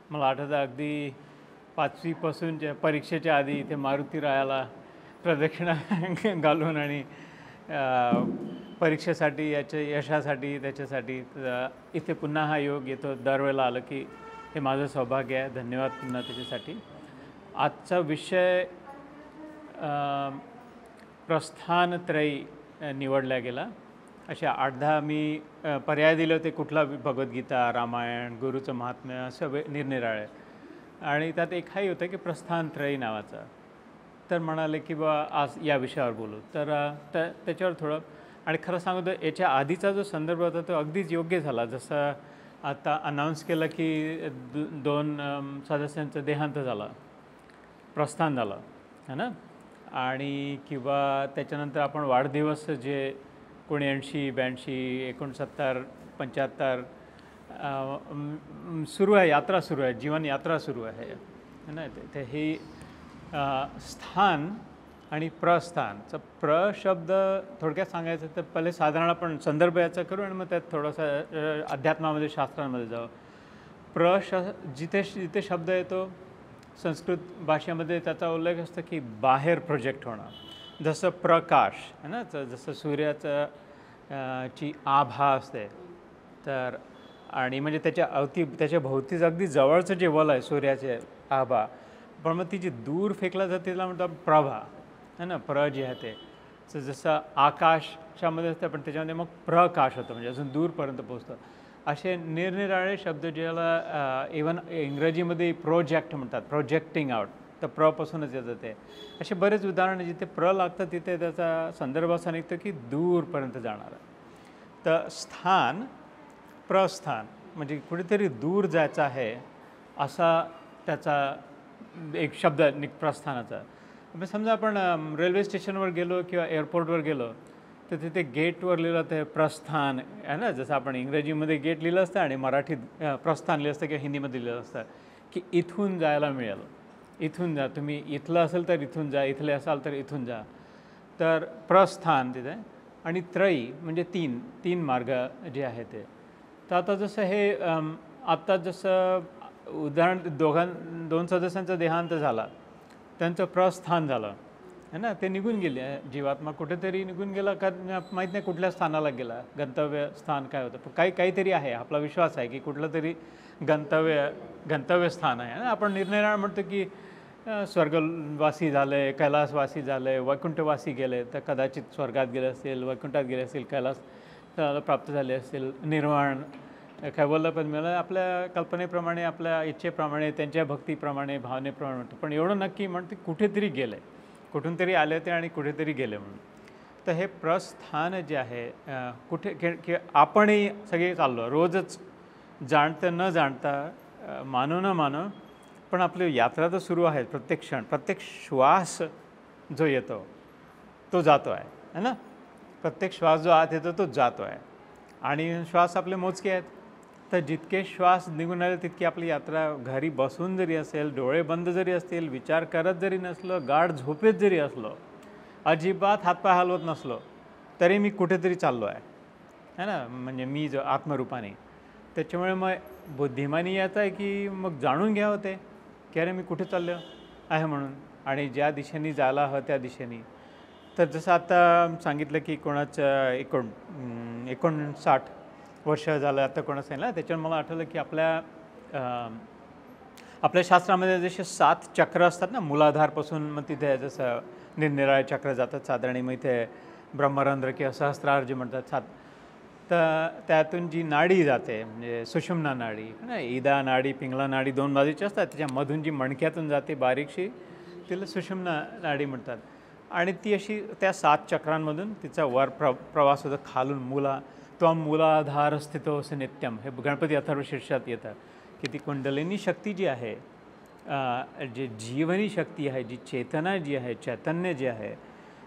मला आठवतं अगदी 5वीपासूनच्या परीक्षेच्या आधी इथे मारुतीरायाला प्रदक्षिणा घालून आणि परीक्षेसाठी याच्या यशासाठी त्याच्यासाठी इथे पुन्हा हा योग येतो. दरवेळेला आलं की हे माझं सौभाग्य आहे. धन्यवाद पुन्हा त्याच्यासाठी. आजचा विषय प्रस्थानत्रयी निवडला गेला. अशा 8-10 मी पर्याय दिले होते, कुठला भगवद्गीता, रामायण, गुरुचं महात्म्य, असं निरनिराळे. आणि त्यात एक हाही होतं की प्रस्थानत्रयी नावाचा. तर म्हणाले की बा आज या विषयावर बोलू. तर त्याच्यावर थोडं. आणि खरं सांगू तर याच्या आधीचा जो संदर्भ होता तो अगदीच योग्य झाला. जसं आता अनाऊन्स केलं की 2 सदस्यांचं देहांत झालं, प्रस्थान झालं है ना. आणि किंवा त्याच्यानंतर आपण वाढदिवस जे कोणी 80-82, 69, 75 सुरू आहे, यात्रा सुरू आहे, जीवन यात्रा सुरू आहे है ना. ते ही स्थान आणि प्रस्थानाचा शब्द थोडक्यात सांगायचं तर पहिले साधारण आपण संदर्भ याचा करू आणि मग त्यात थोडंसं अध्यात्मामध्ये शास्त्रांमध्ये जाऊ. जिथे जिथे शब्द येतो संस्कृत भाषेमध्ये त्याचा उल्लेख असतो की बाहेर प्रोजेक्ट होणं. जसं प्रकाश है ना, जसं सूर्याचं ची आभा असते तर, आणि म्हणजे त्याच्या भोवतीच अगदी जवळचं जे वल आहे सूर्याचे आभा, पण मग ती जी दूर फेकला जाते त्याला म्हणतात प्रभा है ना. जे आहे ते जसं आकाशामध्ये असतं पण त्याच्यामध्ये मग प्रकाश होतं, म्हणजे अजून दूरपर्यंत पोचतं. असे निरनिराळे शब्द ज्याला इवन इंग्रजीमध्ये प्रोजेक्ट म्हणतात, प्रोजेक्टिंग आउट, तर प्रपासूनच येतं ते. असे बरेच उदाहरणं जिथे लागतं तिथे त्याचा संदर्भ असा निघतो की दूरपर्यंत जाणारं. तर स्थान, प्रस्थान म्हणजे कुठेतरी दूर जायचं आहे असा त्याचा एक शब्द प्रस्थानाचा. समजा आपण रेल्वे स्टेशनवर गेलो किंवा एअरपोर्टवर गेलो तर तिथे गेटवर लिहिलं ते प्रस्थान आहे ना. जसं आपण इंग्रजीमध्ये गेट लिहिलं असतं आणि मराठीत प्रस्थान लिहिलं असतं किंवा हिंदीमध्ये लिहिलं असतं की इथून जायला मिळेल, इथून जा, तुम्ही इथलं असेल तर इथून जा, इथले असाल तर इथून जा. तर प्रस्थान तिथे. आणि त्रयी म्हणजे 3 मार्ग जे आहे ते. तर आता जसं हे आत्ता जसं उदाहरण 2 सदस्यांचा देहांत झाला, त्यांचं प्रस्थान झालं है ना. ते निघून गेले, जीवात्मा कुठेतरी निघून गेला का माहीत नाही कुठल्या स्थानाला गेला, गंतव्य स्थान काय होतं. पण काहीतरी आहे, आपला विश्वास आहे की कुठलं तरी गंतव्य स्थान आहे ना. आपण निरनिराळे म्हणतो की स्वर्गवासी झाले, कैलासवासी झाले, वैकुंठवासी गेले, तर कदाचित स्वर्गात गेले असतील, वैकुंठात गेले असतील, कैलास प्राप्त झाले असतील, निर्वाण काय बोललं पण मला आपल्या कल्पनेप्रमाणे, आपल्या इच्छेप्रमाणे, त्यांच्या भक्तीप्रमाणे, भावनेप्रमाणे म्हणतो. पण एवढं नक्की म्हणते कुठेतरी गेले, कुठून तरी आले होते आणि कुठेतरी गेले म्हणून. तर हे प्रस्थान जे आहे कुठे आपणही सगळे चाललो रोजच, जाणतं न जाणता, मानो न मानो, पण आपली यात्रा तर सुरू आहे. प्रत्येक क्षण, प्रत्येक श्वास जो येतो तो जातो आहे है ना. प्रत्येक श्वास जो आत येतो तो जातो आहे आणि श्वास आपले मोजके आहेत. तर जितके श्वास निघून आले तितकी आपली यात्रा. घरी बसून जरी असेल, डोळे बंद जरी असतील, विचार करत जरी नसलो, गाढ झोपेत जरी असलो, अजिबात हातपाय हलवत नसलो तरी मी कुठेतरी चाललो आहे है ना. म्हणजे मी जो आत्मरूपाने. त्याच्यामुळे मग बुद्धिमानी याचा आहे की मग जाणून घ्या होते की अरे मी कुठे चाललो आहे म्हणून, आणि ज्या दिशेने जायला हवं त्या दिशेने. तर जसं आता सांगितलं की कोणाचं 59 वर्ष झालं आता कोणाचं आहे ना. त्याच्यावर मला आठवलं की आपल्या शास्त्रामध्ये जसे 7 चक्र असतात ना, मूलाधारपासून मग तिथे जसं निरनिराळे चक्र जातात साधारण. मग इथे ब्रह्मरंध्र किंवा सहस्त्रार जे म्हणतात 7, तर त्यातून जी नाडी जाते म्हणजे सुषुम्ना नाडी ना, ईदा नाडी, पिंगला नाडी 2 बाजूची असतात, त्याच्यामधून जी मणक्यातून जाते बारीकशी तिला सुषुम्ना नाडी म्हणतात. आणि ती अशी त्या 7 चक्रांमधून तिचा वर प्रवास होतो खालून. त्वं मूलाधार स्थितोऽसि नित्यम, हे गणपती अथर्वशीर्षात येतं की ती कुंडलिनी शक्ती जी आहे, जे जीवनी शक्ती आहे, जी चेतना जी आहे, चैतन्य जे आहे,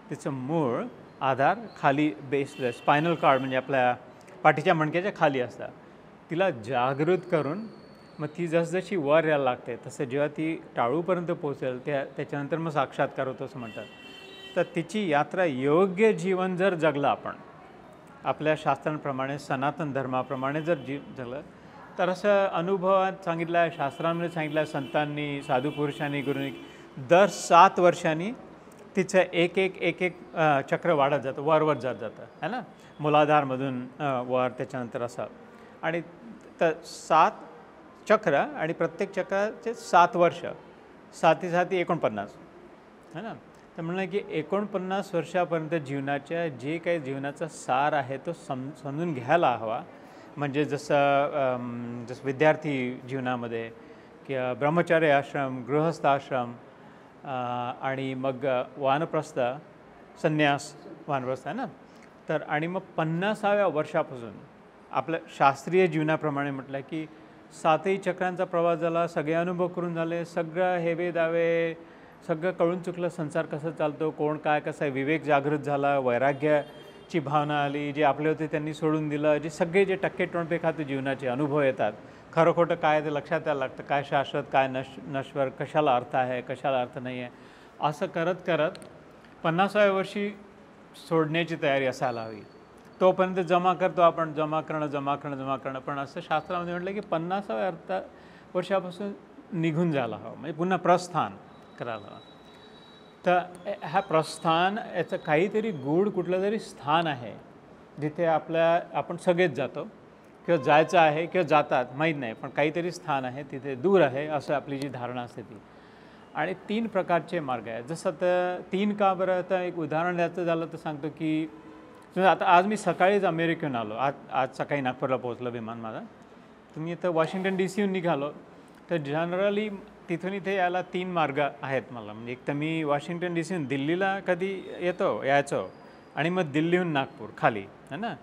तिचं मूळ आधार खाली बेसलं स्पायनल कॉर्ड म्हणजे आपल्या पाठीच्या मणक्याच्या खाली असतात. तिला जागृत करून मग ती जसजशी वर यायला लागते तसं जेव्हा ती टाळूपर्यंत पोहोचेल त्याच्यानंतर मग साक्षात्कार होतो असं म्हणतात. तर तिची यात्रा योग्य जीवन जर जगलं आपण, आपल्या शास्त्रांप्रमाणे, सनातन धर्माप्रमाणे जर जगलं तर असं अनुभवात सांगितलं आहे, शास्त्रांमध्ये सांगितलं आहे, संतांनी, साधू पुरुषांनी, गुरूंनी, दर 7 वर्षांनी तिचं एक एक एक एक चक्र वाढत जातं, वर जात जातं है ना, मूलाधारमधून वर, त्याच्यानंतर असं. आणि तर 7 चक्र आणि प्रत्येक चक्राचे 7 वर्ष, 7 7 49 है ना. तर म्हणलं की 49 वर्षापर्यंत जीवनाच्या जे काही जीवनाचा सार आहे तो समजून घ्यायला हवा. म्हणजे जसं विद्यार्थी जीवनामध्ये किंवा ब्रह्मचर्य आश्रम, गृहस्थ आश्रम आणि मग वानप्रस्थ, संन्यास, वानप्रस्थ आहे ना. तर आणि मग 50व्या वर्षापासून आपल्या शास्त्रीय जीवनाप्रमाणे म्हटलं की 7ही चक्रांचा प्रवास झाला, सगळे अनुभव करून झाले, सगळं हेवे दावे सगळं कळून चुकलं, संसार कसं चालतो, कोण काय कसं आहे, विवेक जागृत झाला, वैराग्याची भावना आली, जे आपले होते त्यांनी सोडून दिलं, जे सगळे जे टक्के टोणपे खाते जीवनाचे अनुभव येतात, खरं खोटं काय ते लक्षात यायला लागतं, काय शाश्वत काय नश्वर, कशाला अर्थ आहे कशाला अर्थ नाही आहे, असं करत करत 50व्या वर्षी सोडण्याची तयारी असायला हवी. तोपर्यंत जमा करतो आपण, जमा करणं, पण असं शास्त्रामध्ये म्हटलं की 50व्या वर्षापासून निघून जायला हवं, म्हणजे पुन्हा प्रस्थान करायला हवं. तर हा प्रस्थान याचं काहीतरी गूढ कुठलं तरी स्थान आहे जिथे आपण सगळेच जातो किंवा जायचं आहे किंवा जातात माहीत नाही, पण काहीतरी स्थान आहे तिथे, दूर आहे असं आपली जी धारणा असते ती. आणि 3 प्रकारचे मार्ग आहेत. जसं तर 3 का बरं, तर एक उदाहरण द्यायचं झालं तर सांगतो की आता आज मी सकाळीच अमेरिकेहून आलो, आज सकाळी नागपूरला पोहोचलं विमान माझा. तुम्ही इथं वॉशिंग्टन DC निघालो तर जनरली तिथून इथे यायला 3 मार्ग आहेत मला. म्हणजे एक तर मी वॉशिंग्टन DCहून दिल्लीला कधी यायचो आणि मग दिल्लीहून नागपूर खाली है ना,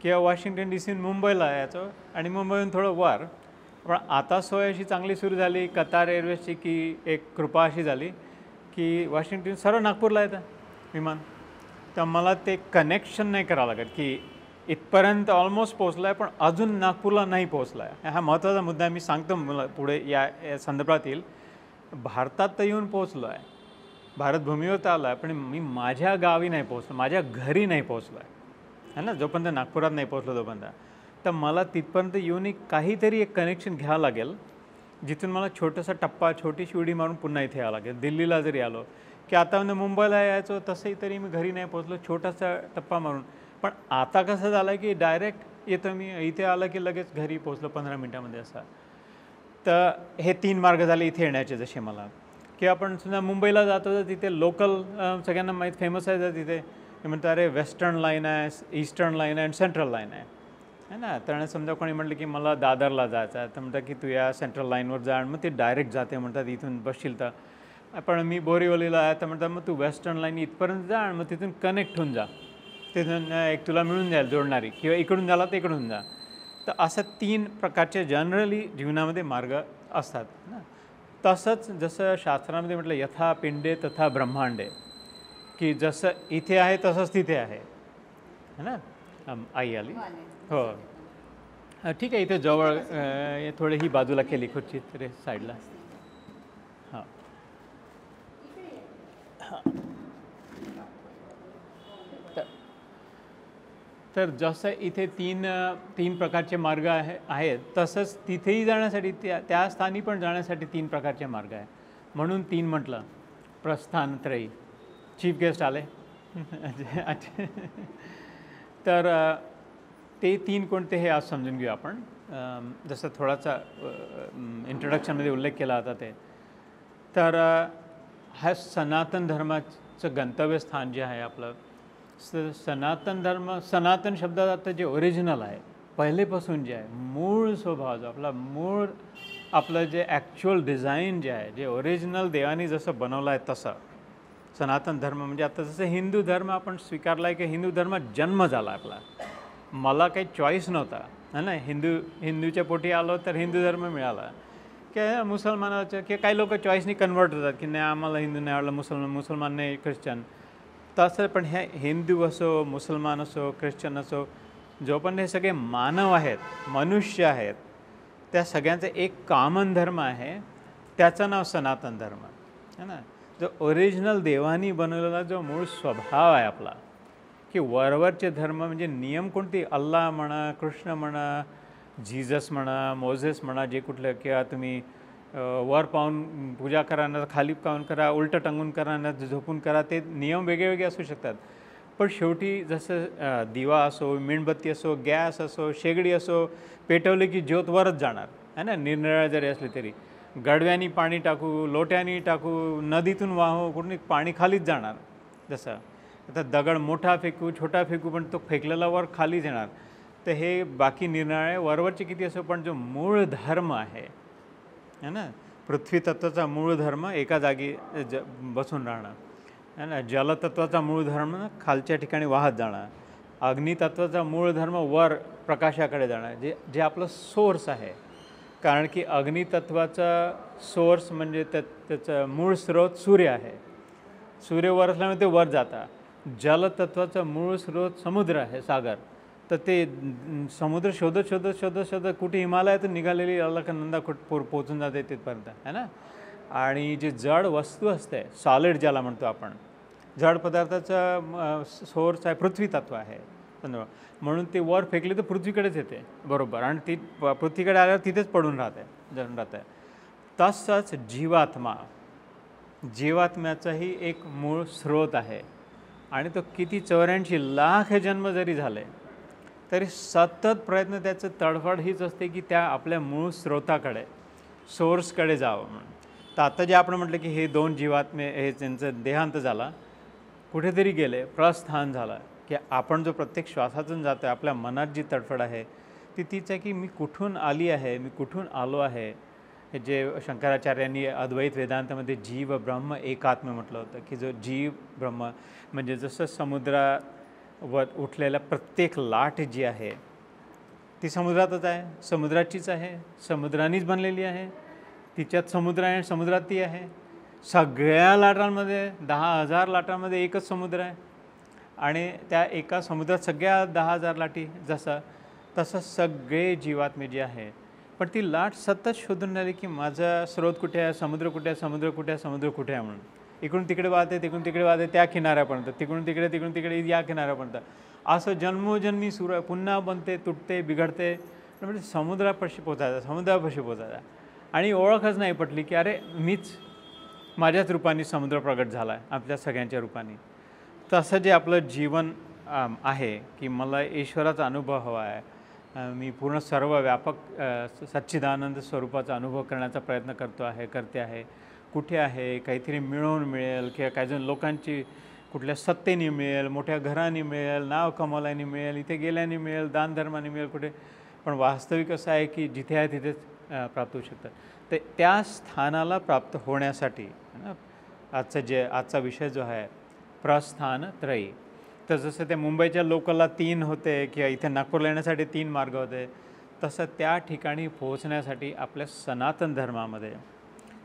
किंवा वॉशिंग्टन DCहून मुंबईला यायचो आणि मुंबईहून थोडं वर. पण आता सोय अशी चांगली सुरू झाली कतार एअरवेजची की एक कृपा अशी झाली की वॉशिंग्टन सरळ नागपूरला येतं विमान. तर मला ते कनेक्शन नाही करावं लागत की इथपर्यंत ऑलमोस्ट पोचला आहे पण अजून नागपूरला नाही पोचला आहे. हा महत्त्वाचा मुद्दा मी सांगतो मला पुढे या संदर्भात येईल. भारतात तर येऊन पोचलो आहे, भारत भूमीवर तर आला आहे, पण मी माझ्या गावी नाही पोचलो, माझ्या घरी नाही पोचलो आहे ना, जोपर्यंत नागपुरात नाही पोचलो तोपर्यंत. तर मला तिथपर्यंत येऊन काहीतरी एक कनेक्शन घ्यावं लागेल जिथून मला छोटासा टप्पा, छोटीशी उडी मारून पुन्हा इथे यावं लागेल. दिल्लीला जरी आलो की आता म्हणजे मुंबईला यायचो तसंही तरी मी घरी नाही पोचलो, छोटासा टप्पा मारून. पण आता कसं झालं की डायरेक्ट येतो मी, इथे आलं की लगेच घरी पोचलो 15 मिनटामध्ये असं. तर हे 3 मार्ग झाले इथे येण्याचे. जसे मला की आपण समजा मुंबईला जातो तर तिथे लोकल सगळ्यांना माहीत फेमस आहे, तर तिथे म्हणतात अरे वेस्टर्न लाईन आहे, ईस्टर्न लाईन आहे आणि सेंट्रल लाईन आहे ना. तर समजा कोणी म्हटलं की मला दादरला जायचं आहे तर म्हणतात की तू या सेंट्रल लाईनवर जा आणि मग ते डायरेक्ट जाते म्हणतात, इथून बसशील तर. पण मी बोरीवलीला आहे तर म्हणतात मग तू वेस्टर्न लाईन इथपर्यंत जा आणि मग तिथून कनेक्ट होऊन जा, तिथून एक तुला मिळून जाईल जोडणारी, किंवा इकडून झाला तर इकडून जा. तर असं 3 प्रकारचे जनरली जीवनामध्ये मार्ग असतात ना. तसंच जसं शास्त्रामध्ये म्हटलं यथा पिंडे तथा ब्रह्मांडे, की जसं इथे आहे तसंच तिथे आहे है ना. आई आली हो, ठीक आहे. इथे जवळ थोडी ही बाजूला केली खुर्ची तरी साईडला. हां हां. तर जसं इथे 3 प्रकारचे मार्ग आहेत तसंच तिथेही जाण्यासाठी त्या स्थानी पण जाण्यासाठी 3 प्रकारचे मार्ग आहे. म्हणून 3 म्हटलं. प्रस्थान त्रयी. चीफ गेस्ट आले तर ते 3 कोणते हे आज समजून घेऊ आपण. जसं थोडासा इंट्रोडक्शनमध्ये उल्लेख केला होता ते. तर हा सनातन धर्माचं गंतव्यस्थान जे आहे आपलं, सनातन धर्म, सनातन शब्दात आता जे ओरिजिनल आहे पहिलेपासून जे आहे मूळ स्वभाव, जो आपलं जे ॲक्च्युअल डिझाईन जे आहे, जे ओरिजिनल देवानी जसं बनवलं आहे तसं सनातन धर्म. म्हणजे आता जसं हिंदू धर्म आपण स्वीकारला आहे की हिंदू धर्मात जन्म झाला आपला, मला काही चॉईस नव्हता है ना. हिंदूच्या पोटी आलो तर हिंदू धर्म मिळाला. की मुसलमानाचं की काही लोक चॉईसनी कन्वर्ट होतात की नाही आम्हाला हिंदू नाही आवडलं, मुसलमान नाही ख्रिश्चन. तसं पण हे हिंदू असो, मुसलमान असो, ख्रिश्चन असो, जो पण हे सगळे मानव आहेत, मनुष्य आहेत, त्या सगळ्यांचं एक कॉमन धर्म आहे, त्याचं नाव सनातन धर्म है ना. जो ओरिजिनल देवानी बनवलेला जो मूळ स्वभाव आहे आपला, की वरवरचे धर्म म्हणजे नियम कोणते, अल्लाह म्हणा, कृष्ण म्हणा, जीजस म्हणा, मोझेस म्हणा, जे कुठलं, किंवा तुम्ही वर पाहून पूजा करा ना, खाली पाहून करा, उलटं टंगून करा ना, झोपून करा, ते नियम वेगळे वेगळे असू शकतात. पण शेवटी जसं दिवा असो, मेणबत्ती असो, गॅस असो, शेगडी असो, पेटवले की ज्योत वरच जाणार आहे ना, निरनिराळ्या जरी असले तरी. गडव्यानी पाणी टाकू, लोट्यानी टाकू, नदीतून वाहू, कुठून पाणी खालीच जाणार. जसं आता दगड मोठा फेकू, छोटा फेकू, पण तो फेकलेला वर खालीच येणार. तर हे बाकी निरनिराळे वरवरचे किती असो, पण जो मूळ धर्म आहे ना, पृथ्वी तत्वाचा मूळ धर्म एका जागी बसून राहणं आहे ना, जलतत्वाचा मूळ धर्म खालच्या ठिकाणी वाहत जाणं, अग्नितत्वाचा मूळ धर्म वर प्रकाशाकडे जाणं, जे आपलं सोर्स आहे. कारण की अग्नितत्वाचा सोर्स म्हणजे त्याचं मूळ स्रोत सूर्य आहे. सूर्य वर असल्यामुळे ते वर जातात. जलतत्वाचा मूळ स्रोत समुद्र आहे, सागर. तर ते समुद्र शोधत शोधत शोधत शोधत कुठे हिमालयातून निघालेली अलकनंदा पोचून जाते तिथपर्यंत आहे ना. आणि जे जड वस्तू असते, सॉलिड ज्याला म्हणतो आपण, जड पदार्थाचा सोर्स आहे, पृथ्वी तत्व आहे. म्हणून ते वर फेकले तर पृथ्वीकडेच येते बरोबर, आणि ती पृथ्वीकडे आल्यावर तिथेच पडून राहते, जळून राहते. तसंच जीवात्म्याचाही एक मूळ स्रोत आहे, आणि तो किती 84 लाख जन्म जरी झाले तरी सतत प्रयत्न, त्याचं तडफड हीच असते की त्या आपल्या मूळ स्रोताकडे, सोर्सकडे जावं म्हणून. तर आता जे आपण म्हटलं की हे 2 जीवात्मे, हे त्यांचं देहांत झाला, कुठेतरी गेले, प्रस्थान झालं, की आपण जो प्रत्येक श्वासातून जातो आहे, आपल्या मनात जी तडफड आहे ती तीच आहे की मी कुठून आली आहे, मी कुठून आलो आहे. जे शंकराचार्यांनी अद्वैत वेदांतामध्ये जीव ब्रह्म एकात्म म्हटलं होतं, की जो जीव ब्रह्म म्हणजे जसं समुद्रावर उठलेल्या प्रत्येक लाट जी आहे ती समुद्रातच आहे, समुद्राचीच आहे, समुद्रानेच बनलेली आहे, तिच्यात समुद्र आहे, समुद्रात ती आहे. सगळ्या लाटांमध्ये 10,000 लाटांमध्ये एकच समुद्र आहे, आणि त्या एका समुद्रात सगळ्या 10,000 लाटी. तसं सगळे जीवात्मे जे आहे, पण ती लाट सतत शोधून राहिली की माझा स्रोत कुठे आहे, समुद्र कुठे आहे, समुद्र कुठे आहे, समुद्र कुठे आहे म्हणून. इकडून तिकडे वाहते, तिकडून तिकडे वाहते, त्या किनाऱ्यापर्यंत, तिकडून तिकडे या किनाऱ्यापर्यंत, असं जन्मोजन्मी सुरू आहे. पुन्हा बनते, तुटते, बिघडते, म्हणजे समुद्रापाशी पोचायचा. आणि ओळखच नाही पटली की अरे मीच, माझ्याच रूपाने समुद्र प्रगट झाला आहे, आपल्या सगळ्यांच्या रूपाने. तसं जे आपलं जीवन आहे की मला ईश्वराचा अनुभव हवा आहे, मी पूर्ण सर्व व्यापक सच्चिदानंद स्वरूपाचा अनुभव करण्याचा प्रयत्न करते आहे. कुठे आहे, काहीतरी मिळेल, किंवा काही जण लोकांची कुठल्या सत्तेने मिळेल, मोठ्या घराने मिळेल, नाव कमावल्याने मिळेल, इथे गेल्याने मिळेल, दानधर्माने मिळेल कुठे. पण वास्तविक असं आहे की जिथे आहे तिथेच प्राप्त होऊ शकतं. तर त्या स्थानाला प्राप्त होण्यासाठी आजचा विषय जो आहे प्रस्थान त्रयी. तर जसं ते मुंबईच्या लोकलला 3 होते, किंवा इथे नागपूरला येण्यासाठी 3 मार्ग होते, तसं त्या ठिकाणी पोहोचण्यासाठी आपल्या सनातन धर्मामध्ये,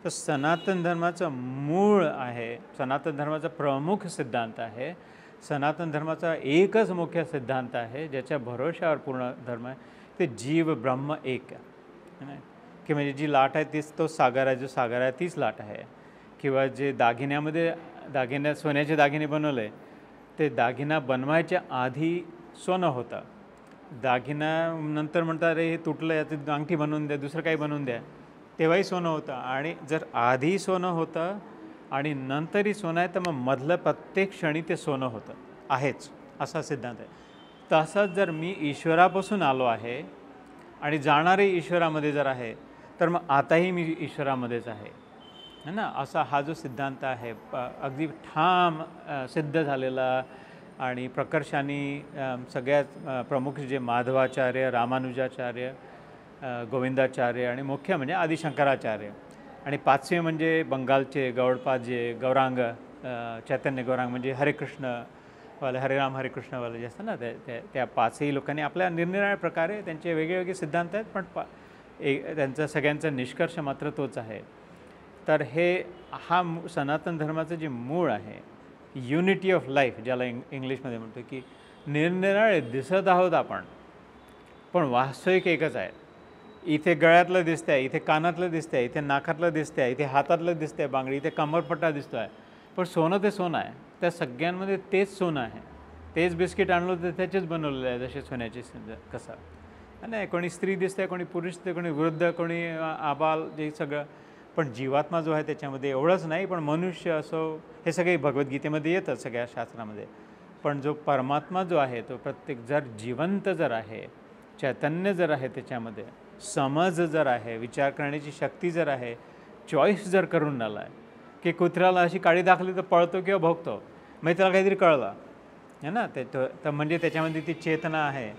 तर सनातन धर्माचं मूळ आहे, सनातन धर्माचा प्रमुख सिद्धांत आहे, सनातन धर्माचा एकच मुख्य सिद्धांत आहे ज्याच्या भरोशावर पूर्ण धर्म आहे, ते जीव ब्रह्म एक आहे. की म्हणजे जी लाट आहे तीच तो सागर आहे, जो सागर आहे तीच लाट आहे. किंवा जे सोन्याचे दागिने बनवले, ते दागिना बनवायच्या आधी सोनं होतं, दागिन्यानंतर म्हणतात अरे हे तुटलं, याचं अंगठी बनवून द्या, दुसरं काही बनवून द्या, तेव्हाही सोनं होतं. आणि जर आधी सोनं होतं आणि नंतरही सोनं आहे, तर मग मधलं प्रत्येक क्षणी ते सोनं होतं आहेच, असा सिद्धांत आहे. तसंच जर मी ईश्वरापासून आलो आहे आणि जाणारे ईश्वरामध्ये जर आहे, तर मग आताही मी ईश्वरामध्येच आहे ना, असा हा जो सिद्धांत आहे अगदी ठाम सिद्ध झालेला. आणि प्रकर्षाने सगळ्यात प्रमुख जे माधवाचार्य, रामानुजाचार्य, गोविंदाचार्य, आणि मुख्य म्हणजे आदिशंकराचार्य, आणि 5वे म्हणजे बंगालचे गौडपाद, जे गौरांग, चैतन्य गौरांग, म्हणजे हरेकृष्णवाले, हरेराम हरेकृष्णवाले जे असतात ना, त्या 5ही लोकांनी आपल्या निरनिराळ्या प्रकारे त्यांचे वेगवेगळे सिद्धांत आहेत, पण त्यांचा सगळ्यांचा निष्कर्ष मात्र तोच आहे. तर हा सनातन धर्माचं जे मूळ आहे, युनिटी ऑफ लाईफ, ज्याला इंग्लिशमध्ये म्हणतो, की निरनिराळे दिसत आहोत आपण, पण वास्तविक एकच आहे. इथे गळ्यातलं दिसतं आहे, इथे कानातलं दिसतं आहे, इथे नाकातलं दिसतं आहे, इथे हातातलं दिसतं आहे बांगडी, इथे कमरपट्टा दिसतो आहे, पण सोनं ते सोनं आहे. त्या सगळ्यांमध्ये तेच सोनं आहे. तेच बिस्किट आणलं तर त्याचेच बनवलेलं आहे, जसे सोन्याचे कसं. नाही, कोणी स्त्री दिसते, कोणी पुरुष दिसते, कोणी वृद्ध, कोणी आबाल, जे सगळं. पण जीवात्मा जो आहे त्याच्यामध्ये एवढंच नाही, पण मनुष्य असो, हे सगळे भगवद्गीतेमध्ये येतं सगळ्या शास्त्रामध्ये. पण जो परमात्मा जो आहे तो प्रत्येक जर जिवंत जर आहे, चैतन्य जर आहे, त्याच्यामध्ये समज जर आहे, विचार करण्याची शक्ती जर आहे, चॉईस जर करून आला आहे की कुत्र्याला अशी काळी दाखवली तर पळतो किंवा भोगतो, मग त्याला काहीतरी कळलं है ना, ते तर म्हणजे त्याच्यामध्ये ती चेतना आहे,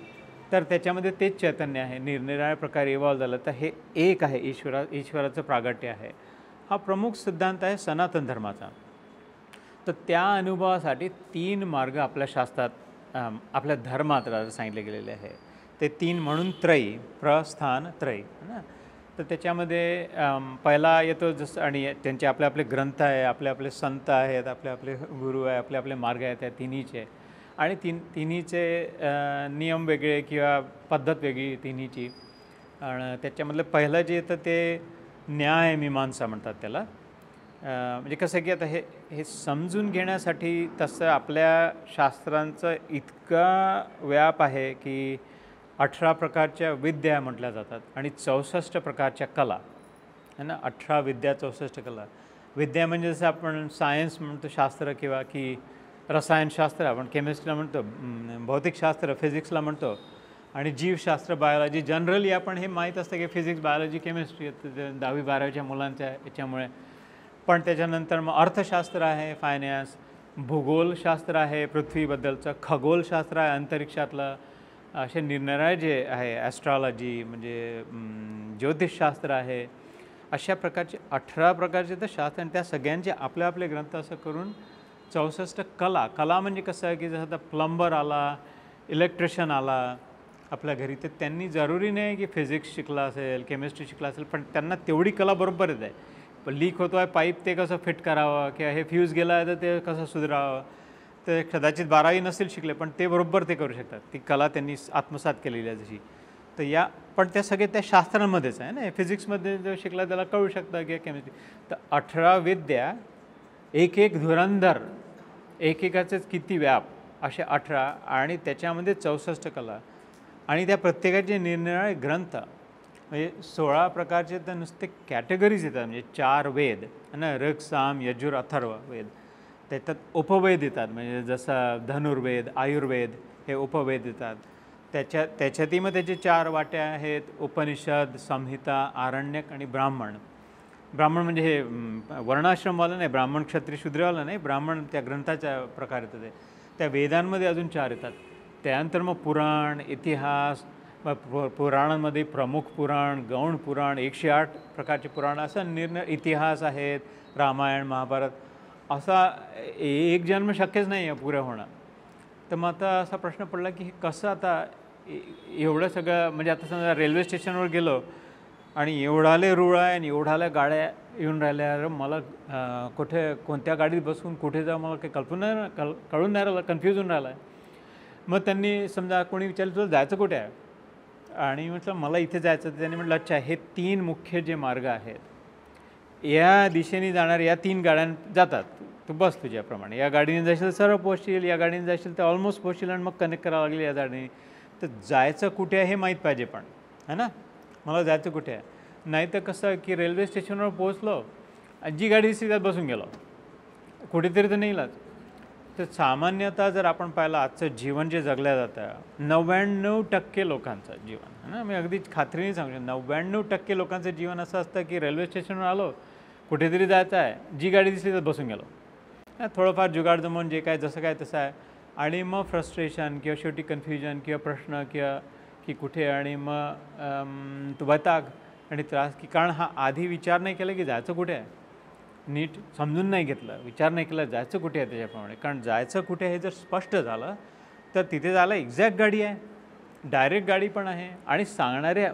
तर त्याच्यामध्ये तेच चैतन्य आहे, निरनिराळ्या प्रकारे इव्हॉल्व झालं, तर हे एक आहे, ईश्वराचं प्रागट्य आहे. हा प्रमुख सिद्धांत आहे सनातन धर्माचा. तर त्या अनुभवासाठी 3 मार्ग आपल्या शास्त्रात, आपल्या धर्मात सांगितले गेलेले आहे. ते 3 म्हणून त्रयी, प्रस्थान त्रयी ना. तर त्याच्यामध्ये पहिला येतो जसं, आणि त्यांचे आपले आपले ग्रंथ आहे, आपले आपले संत आहेत, आपले आपले गुरु आहे, आपले आपले मार्ग आहेत, त्या तिन्हीचे. आणि तिन्हीचे नियम वेगळे किंवा पद्धत वेगळी तिन्हीची. आणि त्याच्यामधलं पहिलं जे येतं ते न्याय मीमांसा म्हणतात त्याला. म्हणजे कसं की आता हे समजून घेण्यासाठी तसं आपल्या शास्त्रांचं इतका व्याप आहे की 18 प्रकारच्या विद्या म्हटल्या जातात आणि 64 प्रकारच्या कला है ना. 18 विद्या, 64 कला. विद्या म्हणजे जसं आपण सायन्स म्हणतो, शास्त्र, किंवा की रसायनशास्त्र, आपण केमिस्ट्रीला म्हणतो, भौतिकशास्त्र फिजिक्सला म्हणतो, आणि जीवशास्त्र बायोलॉजी. जनरली आपण हे माहीत असतं की फिजिक्स, बायोलॉजी, केमिस्ट्री 10वी 12वीच्या मुलांच्या याच्यामुळे. पण त्याच्यानंतर मग अर्थशास्त्र आहे, फायनान्स, भूगोलशास्त्र आहे पृथ्वीबद्दलचं, खगोलशास्त्र आहे अंतरिक्षातलं, असे निरनिराळे जे आहे, ॲस्ट्रॉलॉजी म्हणजे ज्योतिषशास्त्र आहे. अशा प्रकारचे 18 प्रकारचे तर शास्त्र, आणि त्या सगळ्यांचे आपले आपले ग्रंथ असं करून 64 कला म्हणजे कसं आहे की जसं आता प्लंबर आला, इलेक्ट्रिशियन आला आपल्या घरी, तर त्यांनी जरुरी नाही की फिजिक्स शिकला असेल, केमिस्ट्री शिकला असेल, पण त्यांना तेवढी कला बरोबर येत आहे. पण लीक होतो आहे पाईप, ते कसं फिट करावं, किंवा हे फ्यूज गेला आहे तर ते कसं सुधारावं. ते कदाचित 12वी नसेल शिकले, पण ते बरोबर ते करू शकतात. ती कला त्यांनी आत्मसात केलेली आहे जशी. तर पण त्या सगळे त्या शास्त्रांमध्येच आहे ना. फिजिक्समध्ये जो शिकला त्याला कळू शकतं किंवा केमिस्ट्री. तर 18 विद्या, एक एक धुरंधर, एकेकाचेच किती व्याप, असे 18, आणि त्याच्यामध्ये 64 कला, आणि त्या प्रत्येकाचे निरनिराळे ग्रंथ. म्हणजे 16 प्रकारचे तर नुसते कॅटेगरीज येतात. म्हणजे 4 वेद ना, ऋग, साम, यजुर, अथर्व वेद. त्याच्यात उपवेद येतात, म्हणजे जसं धनुर्वेद, आयुर्वेद, हे उपवेद येतात. त्याच्यातही मग त्याचे 4 वाट्या आहेत, उपनिषद, संहिता, आरण्यक आणि ब्राह्मण. ब्राह्मण म्हणजे हे वर्णाश्रमवालं नाही, ब्राह्मण क्षत्रिय शूद्रवालं नाही, ब्राह्मण त्या ग्रंथाच्या प्रकार येतात. त्या वेदांमध्ये अजून 4 येतात. त्यानंतर मग पुराण, इतिहास, पुराणांमध्ये प्रमुख पुराण, गौण पुराण, 108 प्रकारचे पुराण, असं इतिहास आहेत, रामायण, महाभारत. असा एक जन्म शक्यच नाही आहे पुरं होणं. तर मग आता असा प्रश्न पडला की हे कसं आता एवढं सगळं, म्हणजे आता समजा रेल्वे स्टेशनवर गेलो आणि एवढाले रूळ आहे आणि एवढाल्या गाड्या येऊन राहिल्या, मला कोणत्या गाडीत बसून कुठे जाऊ मला काही कळून नाही राहिलं, कन्फ्यूज होऊन राहिलं आहे. मग त्यांनी समजा कोणी विचारलं तुला जायचं कुठे आहे, आणि म्हटलं मला इथे जायचं. तर त्यांनी म्हटलं अच्छा, हे 3 मुख्य जे मार्ग आहेत, या दिशेने जाणारे या 3 गाड्या जातात, तू बस तुझ्याप्रमाणे. या गाडीने जाशील तर सर्व पोहोचशील, या गाडीने जाशील तर ऑलमोस्ट पोहोचशील, आणि मग कनेक्ट करावं लागेल या गाडीने. तर जायचं कुठे आहे हे माहीत पाहिजे, पण है ना, मला जायचं कुठे आहे. नाही तर कसं की रेल्वे स्टेशनवर पोहोचलो, जी गाडी दिसली त्यात बसून गेलो, कुठेतरी तर नाही लाच. तर सामान्यतः जर आपण पाहिलं आजचं जीवन जे जगलं जातं, 99% लोकांचं जीवन है ना, मी अगदी खात्रीने सांगतो, 99% लोकांचं जीवन असं असतं की रेल्वे स्टेशनवर आलो, कुठेतरी जायचं आहे, जी गाडी दिसली तर बसून गेलो, थोडंफार जुगाड जमवून जे काय जसं काय तसं आहे. आणि मग फ्रस्ट्रेशन किंवा शेवटी कन्फ्युजन किंवा प्रश्न किंवा की कुठे, आणि मग तो वैताग आणि त्रास, की कारण हा आधी विचार नाही केला की जायचं कुठे आहे, नीट समजून नाही घेतलं, विचार नाही केला जायचं कुठे आहे त्याच्याप्रमाणे. कारण जायचं कुठे हे जर स्पष्ट झालं तर तिथे जायला एक्झॅक्ट गाडी आहे, डायरेक्ट गाडी पण आहे, आणि सांगणारे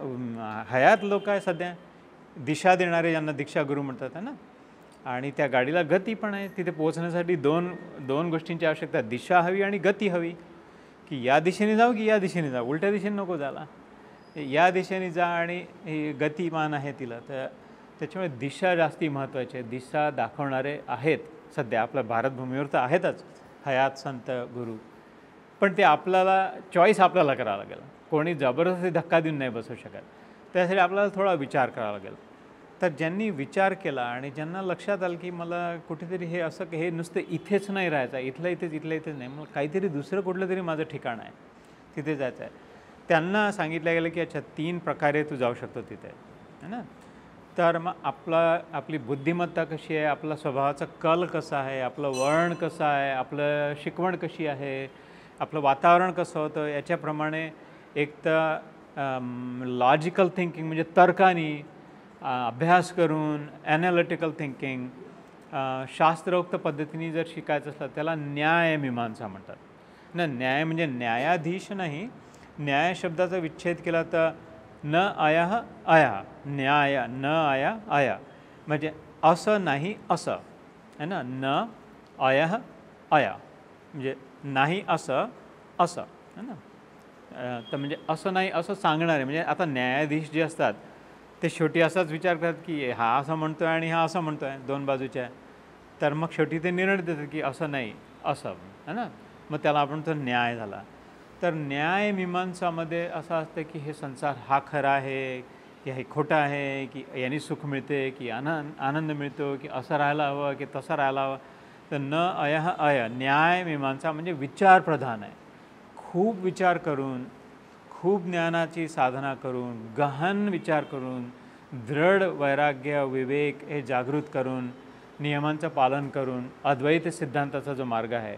हयात लोक आहे सध्या, दिशा देणारे, ज्यांना दीक्षागुरू म्हणतात है ना. आणि त्या गाडीला गती पण आहे. तिथे पोहोचण्यासाठी दोन गोष्टींची आवश्यकता, दिशा हवी आणि गती हवी, की या दिशेने जाऊ की या दिशेने जाऊ, उलट्या दिशेने नको जायला, या दिशेने जा, आणि ही गतिमान आहे तिला. तर त्याच्यामुळे दिशा जास्ती महत्त्वाची आहे. दिशा दाखवणारे आहेत सध्या आपल्या भारतभूमीवर तर आहेतच हयात संत गुरु, पण ते आपल्याला चॉईस आपल्याला करावं लागेल. कोणी जबरदस्ती धक्का देऊन नाही बसू शकत. त्यासाठी आपल्याला थोडा विचार करावा लागेल. तर ज्यांनी विचार केला आणि ज्यांना लक्षात आलं की मला कुठेतरी हे असं हे नुसतं इथेच नाही राहायचं आहे, इथल्या इथेच नाही, मला काहीतरी दुसरं कुठलं तरी माझं ठिकाण आहे, तिथे जायचं आहे, त्यांना सांगितलं गेलं की अच्छा 3 प्रकारे तू जाऊ शकतो तिथे, है ना. तर मग आपली बुद्धिमत्ता कशी आहे, आपला स्वभावाचा कल कसा आहे, आपलं वळण कसं आहे, आपलं शिकवण कशी आहे, आपलं वातावरण कसं होतं, याच्याप्रमाणे एक तर लॉजिकल थिंकिंग म्हणजे तर्कानी अभ्यास करून, ॲनालिटिकल थिंकिंग, शास्त्रोक्त पद्धतीने जर शिकायचं असलं त्याला न्यायमीमांसा म्हणतात ना. न्याय म्हणजे न्यायाधीश नाही, न्याय शब्दाचा विच्छेद केला तर न आया आया, न्याय न आया आया म्हणजे असं नाही असं है ना. न आया आया म्हणजे नाही असं असं है ना. तर म्हणजे असं नाही असं सांगणारे, म्हणजे आता न्यायाधीश जे असतात ते शेवटी असाच विचार करतात की हा असं म्हणतो आहे आणि हा असं म्हणतो आहे, दोन बाजूच्या, तर मग शेवटी ते निर्णय देतात की असं नाही असं है ना. मग त्याला आपण तो न्याय झाला. तर न्यायमीमांसामध्ये असं असतं की हे संसार हा खरा आहे की हे खोटा आहे, की यांनी सुख मिळते की आनंद मिळतो, की असं राहायला हवं की तसं राहायला हवं. तर न अयः अय न्यायमीमांसा म्हणजे विचारप्रधान आहे. खूप विचार करून, खूप ज्ञानाची साधना करून, गहन विचार करून, दृढ वैराग्य विवेक हे जागृत करून, नियमांचं पालन करून अद्वैत सिद्धांताचा जो मार्ग आहे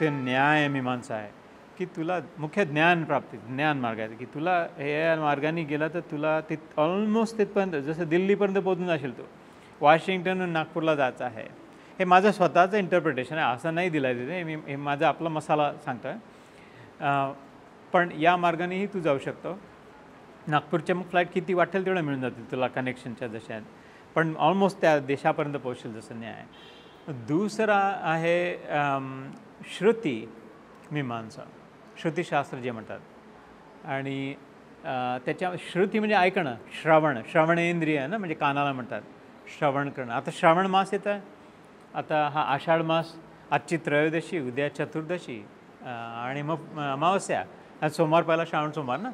ते न्यायमीमांसा आहे. की तुला मुख्य ज्ञानप्राप्ती, ज्ञान मार्ग आहे की तुला या मार्गाने गेला तर तुला ऑलमोस्ट तिथपर्यंत, जसं दिल्लीपर्यंत पोहोचून जाशील तू, वॉशिंग्टनहून नागपूरला जायचं आहे. हे माझं स्वतःचं इंटरप्रिटेशन आहे, असं नाही दिलं आहे तिथे, मी हे माझा आपला मसाला सांगतो आहे. पण या मार्गानेही तू जाऊ शकतो. नागपूरच्या मग फ्लाईट किती वाटेल तेवढं मिळून जातील तुला कनेक्शनच्या जशा, पण ऑलमोस्ट त्या देशापर्यंत पोहोचेल जसं न्याय. दुसरा आहे श्रुती मीमांसा, श्रुतीशास्त्र जे म्हणतात. आणि त्याच्या श्रुती म्हणजे ऐकणं, श्रवणेंद्रिय ना, म्हणजे कानाला म्हणतात श्रवण करणं. आता श्रावण मास येत आहे, आता हा आषाढ मास, आजची त्रयोदशी, उद्या चतुर्दशी आणि मग अमावस्या, आज सोमवार पहिला श्रावण सोमवार ना.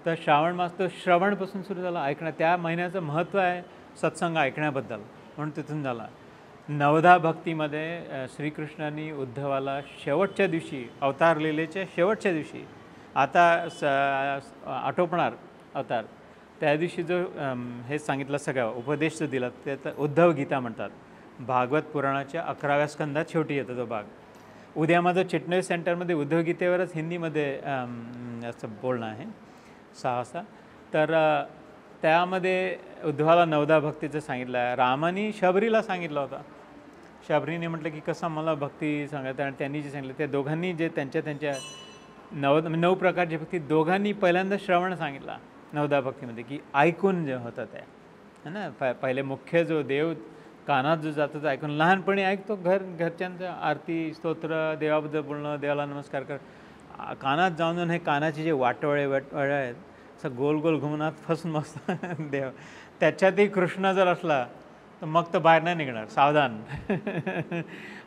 तर श्रावण मास तो श्रवणपासून सुरू झाला, ऐकणं. त्या महिन्याचं महत्त्व आहे सत्संग ऐकण्याबद्दल, म्हणून तिथून झाला. नवधा भक्तीमध्ये श्रीकृष्णांनी उद्धवाला शेवटच्या दिवशी, अवतार लीलेच्या शेवटच्या दिवशी, आता आटोपणार अवतार, त्या दिवशी जो हे सांगितलं सगळं उपदेश जो दिला ते तर उद्धव गीता म्हणतात. भागवत पुराणाच्या 11व्या स्कंदात शेवटी येतो तो भाग. उद्या माझं चिटणीस सेंटरमध्ये उद्धव गीतेवरच हिंदीमध्ये असं बोलणं आहे 6 वाजता. तर त्यामध्ये उद्धवाला नवधा भक्तीचं सांगितलं आहे. रामाने शबरीला सांगितलं होतं. शबरीने म्हटलं की कसं मला भक्ती सांगायचं, आणि त्यांनी जे सांगितलं त्या दोघांनी जे त्यांच्या 9 प्रकारची भक्ती, दोघांनी पहिल्यांदा श्रवण सांगितला नवधा भक्तीमध्ये, की ऐकून जे होतं ते है ना. पहिले मुख्य जो देव कानात जो जातो तो ऐकून, लहानपणी ऐकतो घरच्यांचं आरती स्तोत्र, देवाबद्दल बोलणं, देवाला नमस्कार कर, कानात जाऊन हे कानाचे जे वाटवळे आहेत असं गोल गोल घुमनात फसून मस्त देव, त्याच्यातही कृष्ण जर असला तर मग तर बाहेर नाही निघणार, सावधान.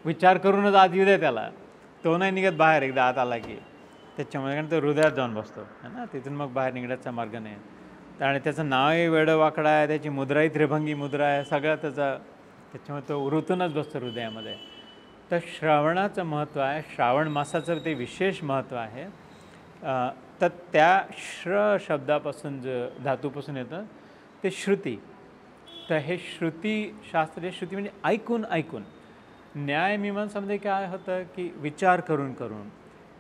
विचार करूनच आत येऊ दे त्याला, तो नाही निघत बाहेर एकदा आत आला की. त्याच्यामुळे कारण तो हृदयात जाऊन बसतो है ना, तिथून मग बाहेर निघण्याचा मार्ग नाही. आणि त्याचं नावही वेडं वाकडा आहे, त्याची मुद्राही त्रिभंगी मुद्रा आहे, सगळं त्याच्यामुळे तो ऋतूनच बसतो हृदयामध्ये. तर श्रावणाचं महत्त्व आहे, श्रावण मासाचं ते विशेष महत्त्व आहे. तर त्या शब्दापासून जो धातूपासून येतं ते श्रुती. तर हे श्रुतीशास्त्रीय, श्रुती म्हणजे ऐकून. न्यायमीमांसामध्ये काय होतं की विचार करून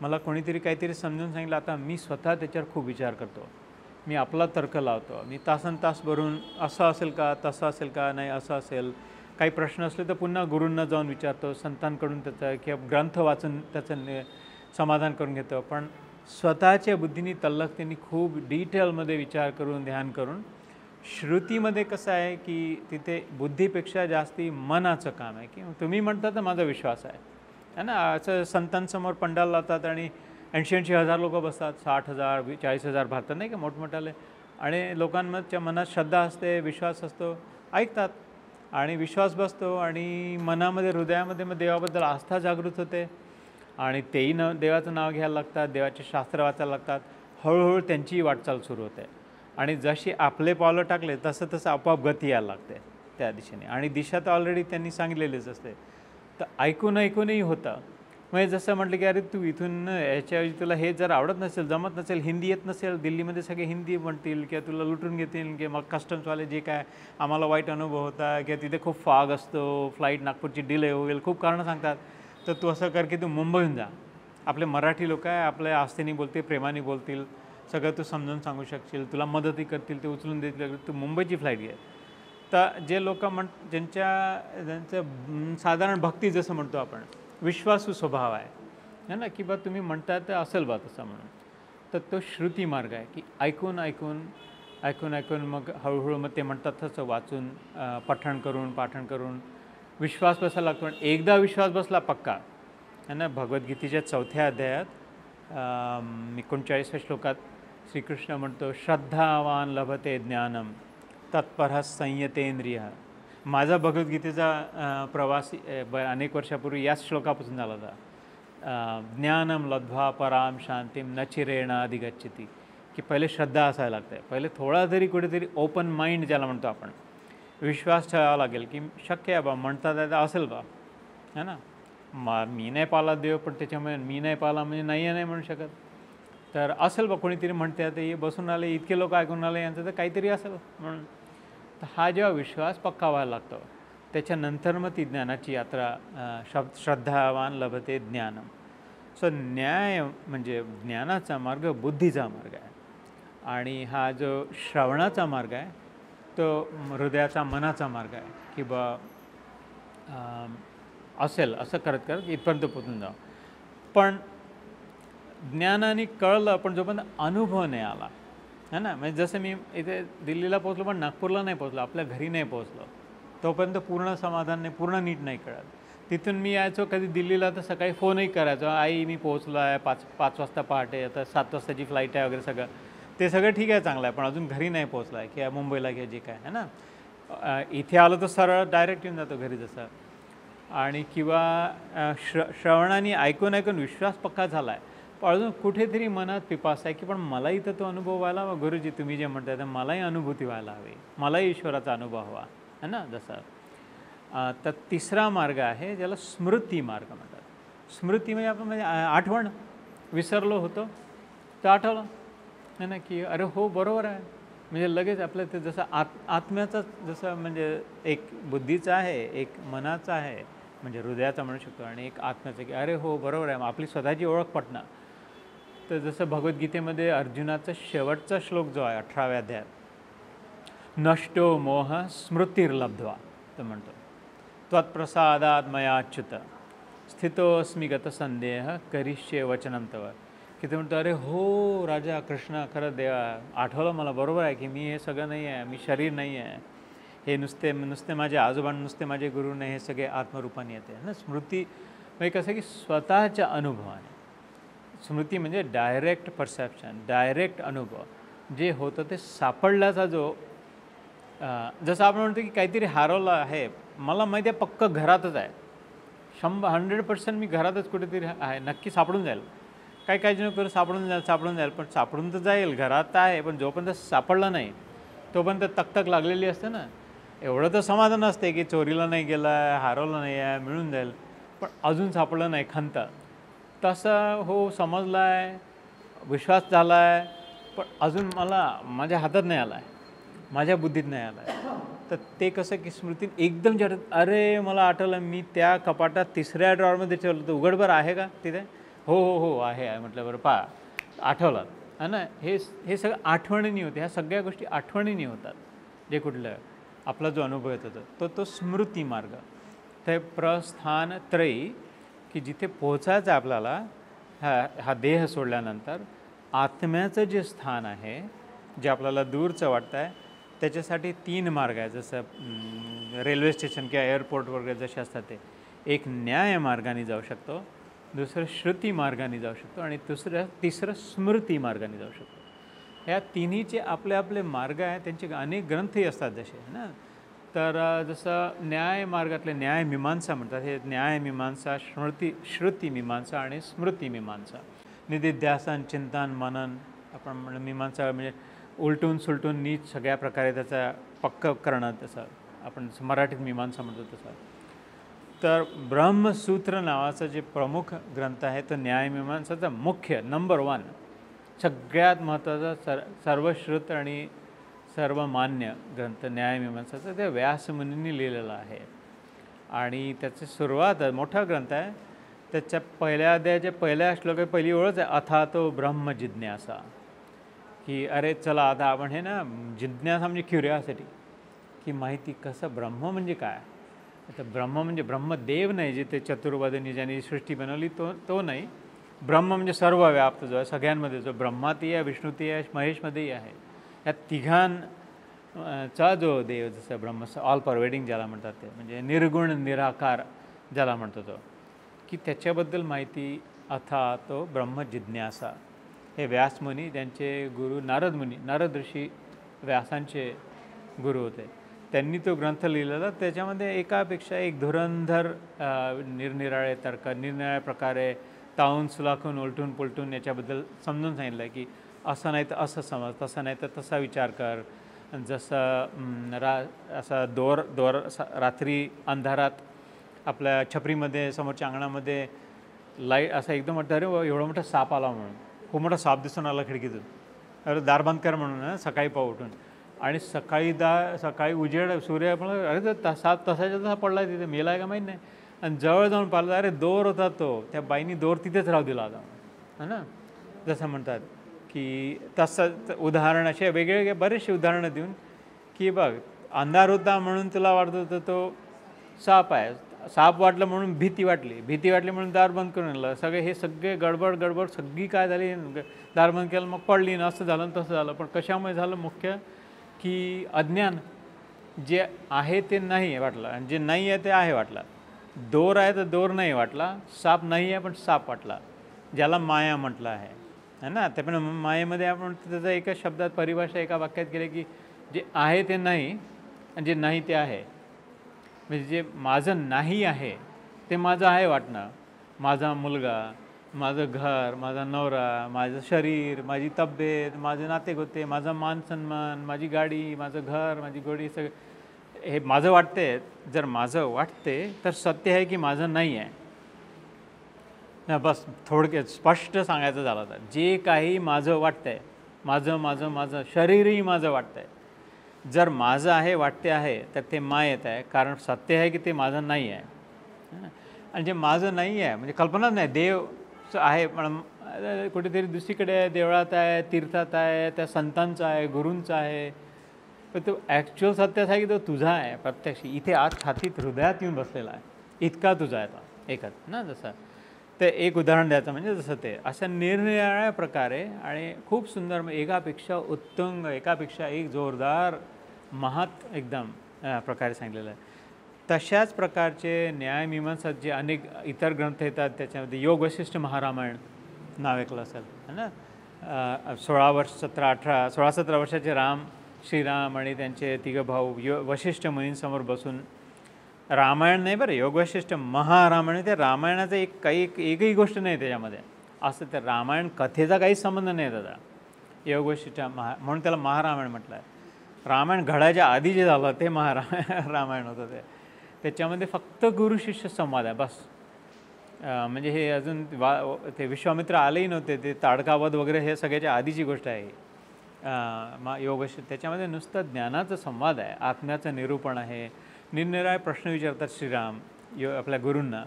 मला कोणीतरी काहीतरी समजून सांगितलं, आता मी स्वतः त्याच्यावर खूप विचार करतो, मी आपला तर्क लावतो, मी तासनतास भरून असं असेल का, तसं असेल का, नाही असं असेल. काही प्रश्न असले तर पुन्हा गुरूंना जाऊन विचारतो, संतांकडून त्याचं किंवा ग्रंथ वाचून त्याचं समाधान करून घेतो. पण स्वतःच्या बुद्धीने तल्लखतेने खूप डिटेलमध्ये विचार करून, ध्यान करून. श्रुतीमध्ये कसं आहे की तिथे बुद्धीपेक्षा जास्ती मनाचं काम आहे, की तुम्ही म्हणता तर माझा विश्वास आहे ना. असं संतांसमोर पंडाल लावतात आणि 80,000 लोक बसतात, 60,000 40,000 भारतात नाही का मोठमोठाले, आणि लोकांच्या मनात श्रद्धा असते, विश्वास असतो, ऐकतात आणि विश्वास बसतो आणि मनामध्ये हृदयामध्ये मग देवाबद्दल आस्था जागृत होते आणि तेही देवाचं नाव घ्यायला लागतात, देवाचे शास्त्र वाचायला लागतात. हळूहळू त्यांची वाटचाल सुरू होते आणि जशी आपले पावलं टाकले तसं तसं आपोआप गती यायला लागते त्या दिशेने. आणि दिशा तर ऑलरेडी त्यांनी सांगितलेलीच असते. तर ऐकूनही होतं. म्हणजे जसं म्हटलं की अरे तू इथून याच्याऐवजी तुला हे जर आवडत नसेल, जमत नसेल, हिंदी येत नसेल, दिल्लीमध्ये सगळे हिंदी म्हणतील किंवा तुला लुटून घेतील किंवा मग कस्टम्सवाले जे काय आम्हाला वाईट अनुभव होता किंवा तिथे खूप फॉग असतो, फ्लाईट नागपूरची डिले होईल, खूप कारणं सांगतात. तर तू असं कर की तू मुंबईहून जा. आपले मराठी लोक आहे, आपल्या आस्थेने बोलते, प्रेमाने बोलतील, सगळं तू समजून सांगू शकशील, तुला मदतही करतील, ते उचलून देतील, तू मुंबईची फ्लाईट घे. तर जे लोक ज्यांचं साधारण भक्ती जसं म्हणतो आपण, विश्वासू स्वभाव आहे ना, की बा तुम्ही म्हणता तर असेल बा तसं म्हणून, तर तो श्रुती मार्ग आहे की ऐकून मग हळूहळू मग ते म्हणतात तसं वाचून पाठण करून विश्वास बसायला लागतो. आणि एकदा विश्वास बसला पक्का है ना. भगवद्गीतेच्या 4थ्या अध्यायात 39व्या श्लोकात श्रीकृष्ण म्हणतो, श्रद्धावान लभते ज्ञानम तत्परः संयतेंद्रिय. माझा भगवद्गीतेचा प्रवास अनेक वर्षापूर्वी याच श्लोकापासून झाला होता. ज्ञानम लब्ध्वा पराम शांतीम न चिरेण अधिगच्छति. की पहिले श्रद्धा असायला लागते, पहिले थोडा तरी कुठेतरी ओपन माइंड ज्याला म्हणतो आपण, विश्वास ठेवावा लागेल की शक्य आहे बा, म्हणतात आहे तर असेल बा है ना. मी नाही पाला देव, पण त्याच्यामुळे मी नाही पाला म्हणजे नाही म्हणू शकत. तर असेल बा, कोणीतरी म्हणते आता हे बसून आले, इतके लोक ऐकून आले, यांचं तर काहीतरी असेल म्हणून. तर हा जेव्हा विश्वास पक्का व्हायला लागतो त्याच्यानंतर मग ती ज्ञानाची यात्रा, श्रद्धावान लभते ज्ञानम. सो न्याय म्हणजे ज्ञानाचा मार्ग बुद्धीचा मार्ग आहे. आणि हा जो श्रवणाचा मार्ग आहे तो हृदयाचा मनाचा मार्ग आहे की बा असेल असं करत इथपर्यंत पोचून जावं. पण ज्ञानाने कळलं, पण जोपर्यंत अनुभव नाही आला है ना. म्हणजे जसं मी इथे दिल्लीला पोचलो पण नागपूरला नाही पोचलो, आपल्या घरी नाही पोचलो, तोपर्यंत पूर्ण समाधान नाही, पूर्ण नीट नाही कळत. तिथून मी यायचो कधी दिल्लीला तर सकाळी फोनही करायचो, आई मी पोचलो आहे, 5 वाजता पहाटे, आता 7 वाजताची फ्लाईट आहे वगैरे सगळं. ते सगळं ठीक आहे, चांगलं आहे, पण अजून घरी नाही पोचला आहे किंवा मुंबईला किंवा जे काय आहे ना. इथे आलो तर सरळ डायरेक्ट येऊन जातो घरी जसं. आणि किंवा श्रवणाने ऐकून विश्वास पक्का झाला आहे, पण अजून कुठेतरी मनात पिपास आहे की पण मलाही तर तो अनुभव व्हायला हवा. गुरुजी तुम्ही जे म्हणताय तर मलाही अनुभूती व्हायला हवी, मलाही ईश्वराचा अनुभव हवा है ना जसं. तर तिसरा मार्ग आहे ज्याला स्मृती मार्ग म्हणतात. स्मृती म्हणजे आपण म्हणजे आठवण, विसरलो होतो तर आठवलं है ना की अरे हो बरोबर आहे, म्हणजे लगेच आपलं ते जसं आत्म्याचं जसं म्हणजे एक बुद्धीचं आहे, एक मनाचं आहे म्हणजे हृदयाचा म्हणू शकतो, आणि एक आत्म्याचं की अरे हो बरोबर आहे, आपली स्वतःची ओळख पटणं. तर जसं भगवद्गीतेमध्ये अर्जुनाचा शेवटचा श्लोक जो आहे 18व्या अध्यायात, नष्टो मोह स्मृतिर्लब्ध्वा, तो म्हणतो त्वत्प्रसादात् मयाच्युत स्थितोऽस्मि गतसंदेह करिष्ये वचनं तव. की ते म्हणतो अरे हो राजा कृष्ण, खरं देवा आठवलं मला, बरोबर आहे की मी हे सगळं नाही आहे, मी शरीर नाही आहे, हे नुसते माझे आजोबा, नुसते माझे गुरु नाही, हे सगळे आत्मरूपाने येते ना. स्मृती म्हणजे कसं की स्वतःच्या अनुभवाने. स्मृती म्हणजे डायरेक्ट परसेप्शन, डायरेक्ट अनुभव जे होतं ते सापडल्याचा जो, जसं आपण म्हणतो की काहीतरी हरवलं आहे, मला माहिती आहे पक्क घरातच आहे, 100% मी घरातच कुठेतरी आहे, नक्की सापडून जाईल. काही जण करू सापडून जाईल, पण सापडून तर जाईल, घरात आहे, पण जोपर्यंत सापडला नाही तोपर्यंत तकतक लागलेली असते ना. एवढं तर समाधान असते की चोरीला नाही गेला आहे, हरवलं नाही आहे, मिळून जाईल, पण अजून सापडलं नाही, खंत. तसं हो समजलं आहे, विश्वास झाला आहे, पण अजून मला माझ्या हातात नाही आला आहे, माझ्या बुद्धीत नाही आला आहे. तर ते कसं की स्मृतीत एकदम जडत, अरे मला आठवलं, मी त्या कपाटात 3ऱ्या ड्रॉवरमध्ये ठेवलं होतं, उघडभर आहे का तिथे, हो आहे म्हटलं, बरं पहा आठवलं है ना. हे सगळं आठवणीने होते, ह्या सगळ्या गोष्टी आठवणीने होतात. जे कुठलं आपला जो अनुभव येत होता तो स्मृती मार्ग. ते प्रस्थान त्रयी की जिथे पोचायचं आपल्याला, हा देह सोडल्यानंतर आत्म्याचं जे स्थान आहे जे आपल्याला दूरचं वाटतं आहे, त्याच्यासाठी 3 मार्ग आहे. जसं रेल्वे स्टेशन किंवा एअरपोर्ट वगैरे जसे असतात ते, एक न्याय मार्गाने जाऊ शकतो, दुसरं श्रुती मार्गाने जाऊ शकतो, आणि तिसरं स्मृती मार्गाने जाऊ शकतो. ह्या तिन्हीचे आपले मार्ग आहेत, त्यांचे अनेक ग्रंथही असतात जसे ना. तर जसं न्याय मार्गातले न्याय मीमांसा म्हणतात, हे न्याय मीमांसा, श्रुती मीमांसा आणि स्मृती मीमांसा. निधिध्यासन, चिंतन, मनन आपण मीमांसा म्हणजे उलटून सुलटून नीट सगळ्या प्रकारे त्याचा पक्क करणं, तसं आपण मराठीत मीमांसा म्हणतो तसं. तर ब्रह्मसूत्र नावाचा जे प्रमुख ग्रंथ आहे तो न्यायमीमांसाचा मुख्य नंबर 1 सगळ्यात महत्त्वाचा सर्वश्रुत आणि सर्वमान्य ग्रंथ न्यायमीमांसाचा ते व्यासमुनींनी लिहिलेला आहे. आणि त्याची सुरुवात मोठा ग्रंथ आहे. त्याच्या पहिल्या अध्यायाच्या पहिल्या श्लोकात पहिली ओळच आहे, अथातो ब्रह्म जिज्ञासा, की अरे चला आता आपण हे ना जिज्ञासा म्हणजे क्युरिओसिटी, की माहिती कसं ब्रह्म म्हणजे काय. आता ब्रह्म म्हणजे ब्रह्मदेव नाही, जे ते चतुर्वदनी ज्यांनी सृष्टी बनवली तो नाही. ब्रह्म म्हणजे सर्व व्याप्त जो आहे सगळ्यांमध्ये, जो ब्रह्मातही आहे, विष्णूतही आहे, महेशमध्येही आहे. या तिघांचा जो देव, जसं ब्रह्म ऑल परवेडिंग ज्याला म्हणतात, ते म्हणजे निर्गुण निराकार ज्याला म्हणतो तो, की त्याच्याबद्दल माहिती अथा तो ब्रह्म जिज्ञासा. हे व्यासमुनी, ज्यांचे गुरु नारद मुनी, नारद ऋषी व्यासांचे गुरु होते, त्यांनी तो ग्रंथ लिहिलेला. त्याच्यामध्ये एकापेक्षा एक धुरंधर निरनिराळे तर्क, निरनिराळ्या प्रकारे तावून सुलाखून उलटून पुलटून याच्याबद्दल समजून सांगितलं की असं नाही तर असं समज, तसं नाही तर तसा विचार कर. जसं असा दोर रात्री अंधारात आपल्या छपरीमध्ये समोरच्या अंगणामध्ये लाईट असा एकदम वाटतं, अरे एवढा मोठा साप आला म्हणून, खूप मोठा साप दिसून आला खिडकीतून, अरे दार बंद कर म्हणून सकाळी पाहू उठून. आणि सकाळी उजेड सूर्य पण, अरे तर साप तसाच्या तसा पडला तिथे, मेला आहे का माहीत नाही. आणि जवळ जाऊन पाहिलं, अरे दोर होता तो, त्या बाईनी दोर तिथेच राहू दिला होता, है ना. जसं म्हणतात की तसं उदाहरण, असे वेगवेगळे बरेचसे उदाहरणं देऊन की बघ अंधार होता म्हणून तुला वाटत होतं तो साप आहे, साप वाटलं म्हणून भीती वाटली म्हणून दार बंद करून आणलं. हे सगळे गडबड सगळी काय झाली, दार बंद केलं, मग पडली ना, असं झालं तसं झालं. पण कशामुळे झालं? मुख्य की अज्ञान. जे आहे ते नाही वाटलं आणि जे नाही आहे ते आहे वाटलं. दोर आहे तर दोर नाही वाटला, साप नाही आहे पण साप वाटला, ज्याला माया म्हटलं आहे ना. ते पण मायेमध्ये आपण त्याचा एका शब्दात परिभाषा एका वाक्यात केली की जे आहे ते नाही आणि जे नाही ते आहे. म्हणजे जे माझं नाही आहे ते माझं आहे वाटणं. माझा मुलगा, माझं घर, माझा नवरा, माझं शरीर, माझी तब्येत, माझे नातेगोते, माझा मान सन्मान, माझी गाडी, माझं घर, माझी गोडी, सगळं हे माझं वाटते. जर माझं वाटते तर सत्य आहे की माझं नाही आहे. बस थोडक्यात स्पष्ट सांगायचं झालं तर जे काही माझं वाटतंय, माझं शरीरही माझं वाटतंय, जर माझं आहे वाटते आहे तर ते मायेत आहे, कारण सत्य आहे की ते माझं नाही आहे. आणि जे माझं नाही आहे म्हणजे कल्पनाच नाही, देव आहे पण कुठेतरी दुसरीकडे आहे, देवळात आहे, तीर्थात आहे, त्या संतांचा आहे, गुरूंचा आहे, पण तो ॲक्च्युअल सत्य आहे की तो तुझा आहे, प्रत्यक्ष इथे आत छातीत हृदयात येऊन बसलेला आहे, इतका तुझा आहे तो एकच ना. जसं ते एक उदाहरण द्यायचं म्हणजे जसं ते अशा निरनिराळ्या प्रकारे आणि खूप सुंदर, एकापेक्षा उत्तुंग, एकापेक्षा एक जोरदार महत् एकदम प्रकारे सांगितलेलं आहे. तशाच प्रकारचे न्यायमीमांसात जे अनेक इतर ग्रंथ येतात, त्याच्यामध्ये योग वशिष्ठ महारामायण नाव ऐकलं असेल है ना. 16-17 वर्षाचे श्रीराम आणि त्यांचे तिघं भाऊ वशिष्ठ मुनींसमोर बसून, रामायण नाही बरं, योग वशिष्ठ महारामायण. त्या रामायणाचं एकही गोष्ट नाही त्याच्यामध्ये असं, त्या रामायण कथेचा काहीच संबंध नाही त्याचा. योग वशिष्ठ म्हणून त्याला महारामायण म्हटलं आहे. रामायण घडायच्या आधी जे झालं ते रामायण होतं. त्याच्यामध्ये फक्त गुरु शिष्य संवाद आहे बस. म्हणजे हे अजून ते विश्वामित्र आलेही नव्हते, ते ताडकावध वगैरे हे सगळ्याच्या आधीची गोष्ट आहे योग. त्याच्यामध्ये नुसतं ज्ञानाचा संवाद आहे, आत्म्याचं निरूपण आहे. निरनिराळे प्रश्न विचारतात श्रीराम आपल्या गुरूंना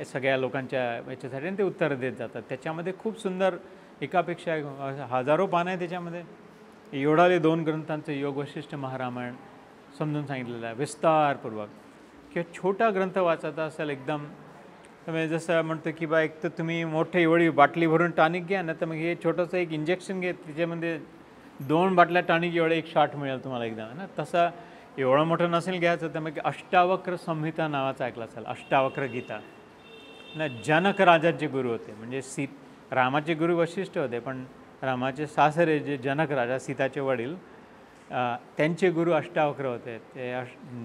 सगळ्या लोकांच्या याच्यासाठी, आणि ते उत्तरं देत जातात. त्याच्यामध्ये खूप सुंदर, एकापेक्षा हजारो पानं आहे त्याच्यामध्ये. एवढाले 2 ग्रंथांचं योग वशिष्ठ महारामायण समजून सांगितलेलं आहे विस्तारपूर्वक. किंवा छोटा ग्रंथ वाचायचा असेल एकदम, तर जसं म्हणतो की बा एक तर तुम्ही मोठे एवढी बाटली भरून टॉनिक घ्या ना, तर मग हे छोटंसं एक इंजेक्शन घे, त्याच्यामध्ये 2 बाटल्या टॉनिक एवढं एक शॉट मिळेल तुम्हाला एकदम ना. तसं एवढं मोठं नसेल घ्यायचं तर मग अष्टावक्र संहिता नावाचं ऐकलं असेल, अष्टावक्र गीता ना. जनक राजाचे गुरु होते, म्हणजे रामाचे गुरु वशिष्ठ होते, पण रामाचे सासरे जे जनक राजा, सीताचे वडील, त्यांचे गुरु अष्टावक्र होते. ते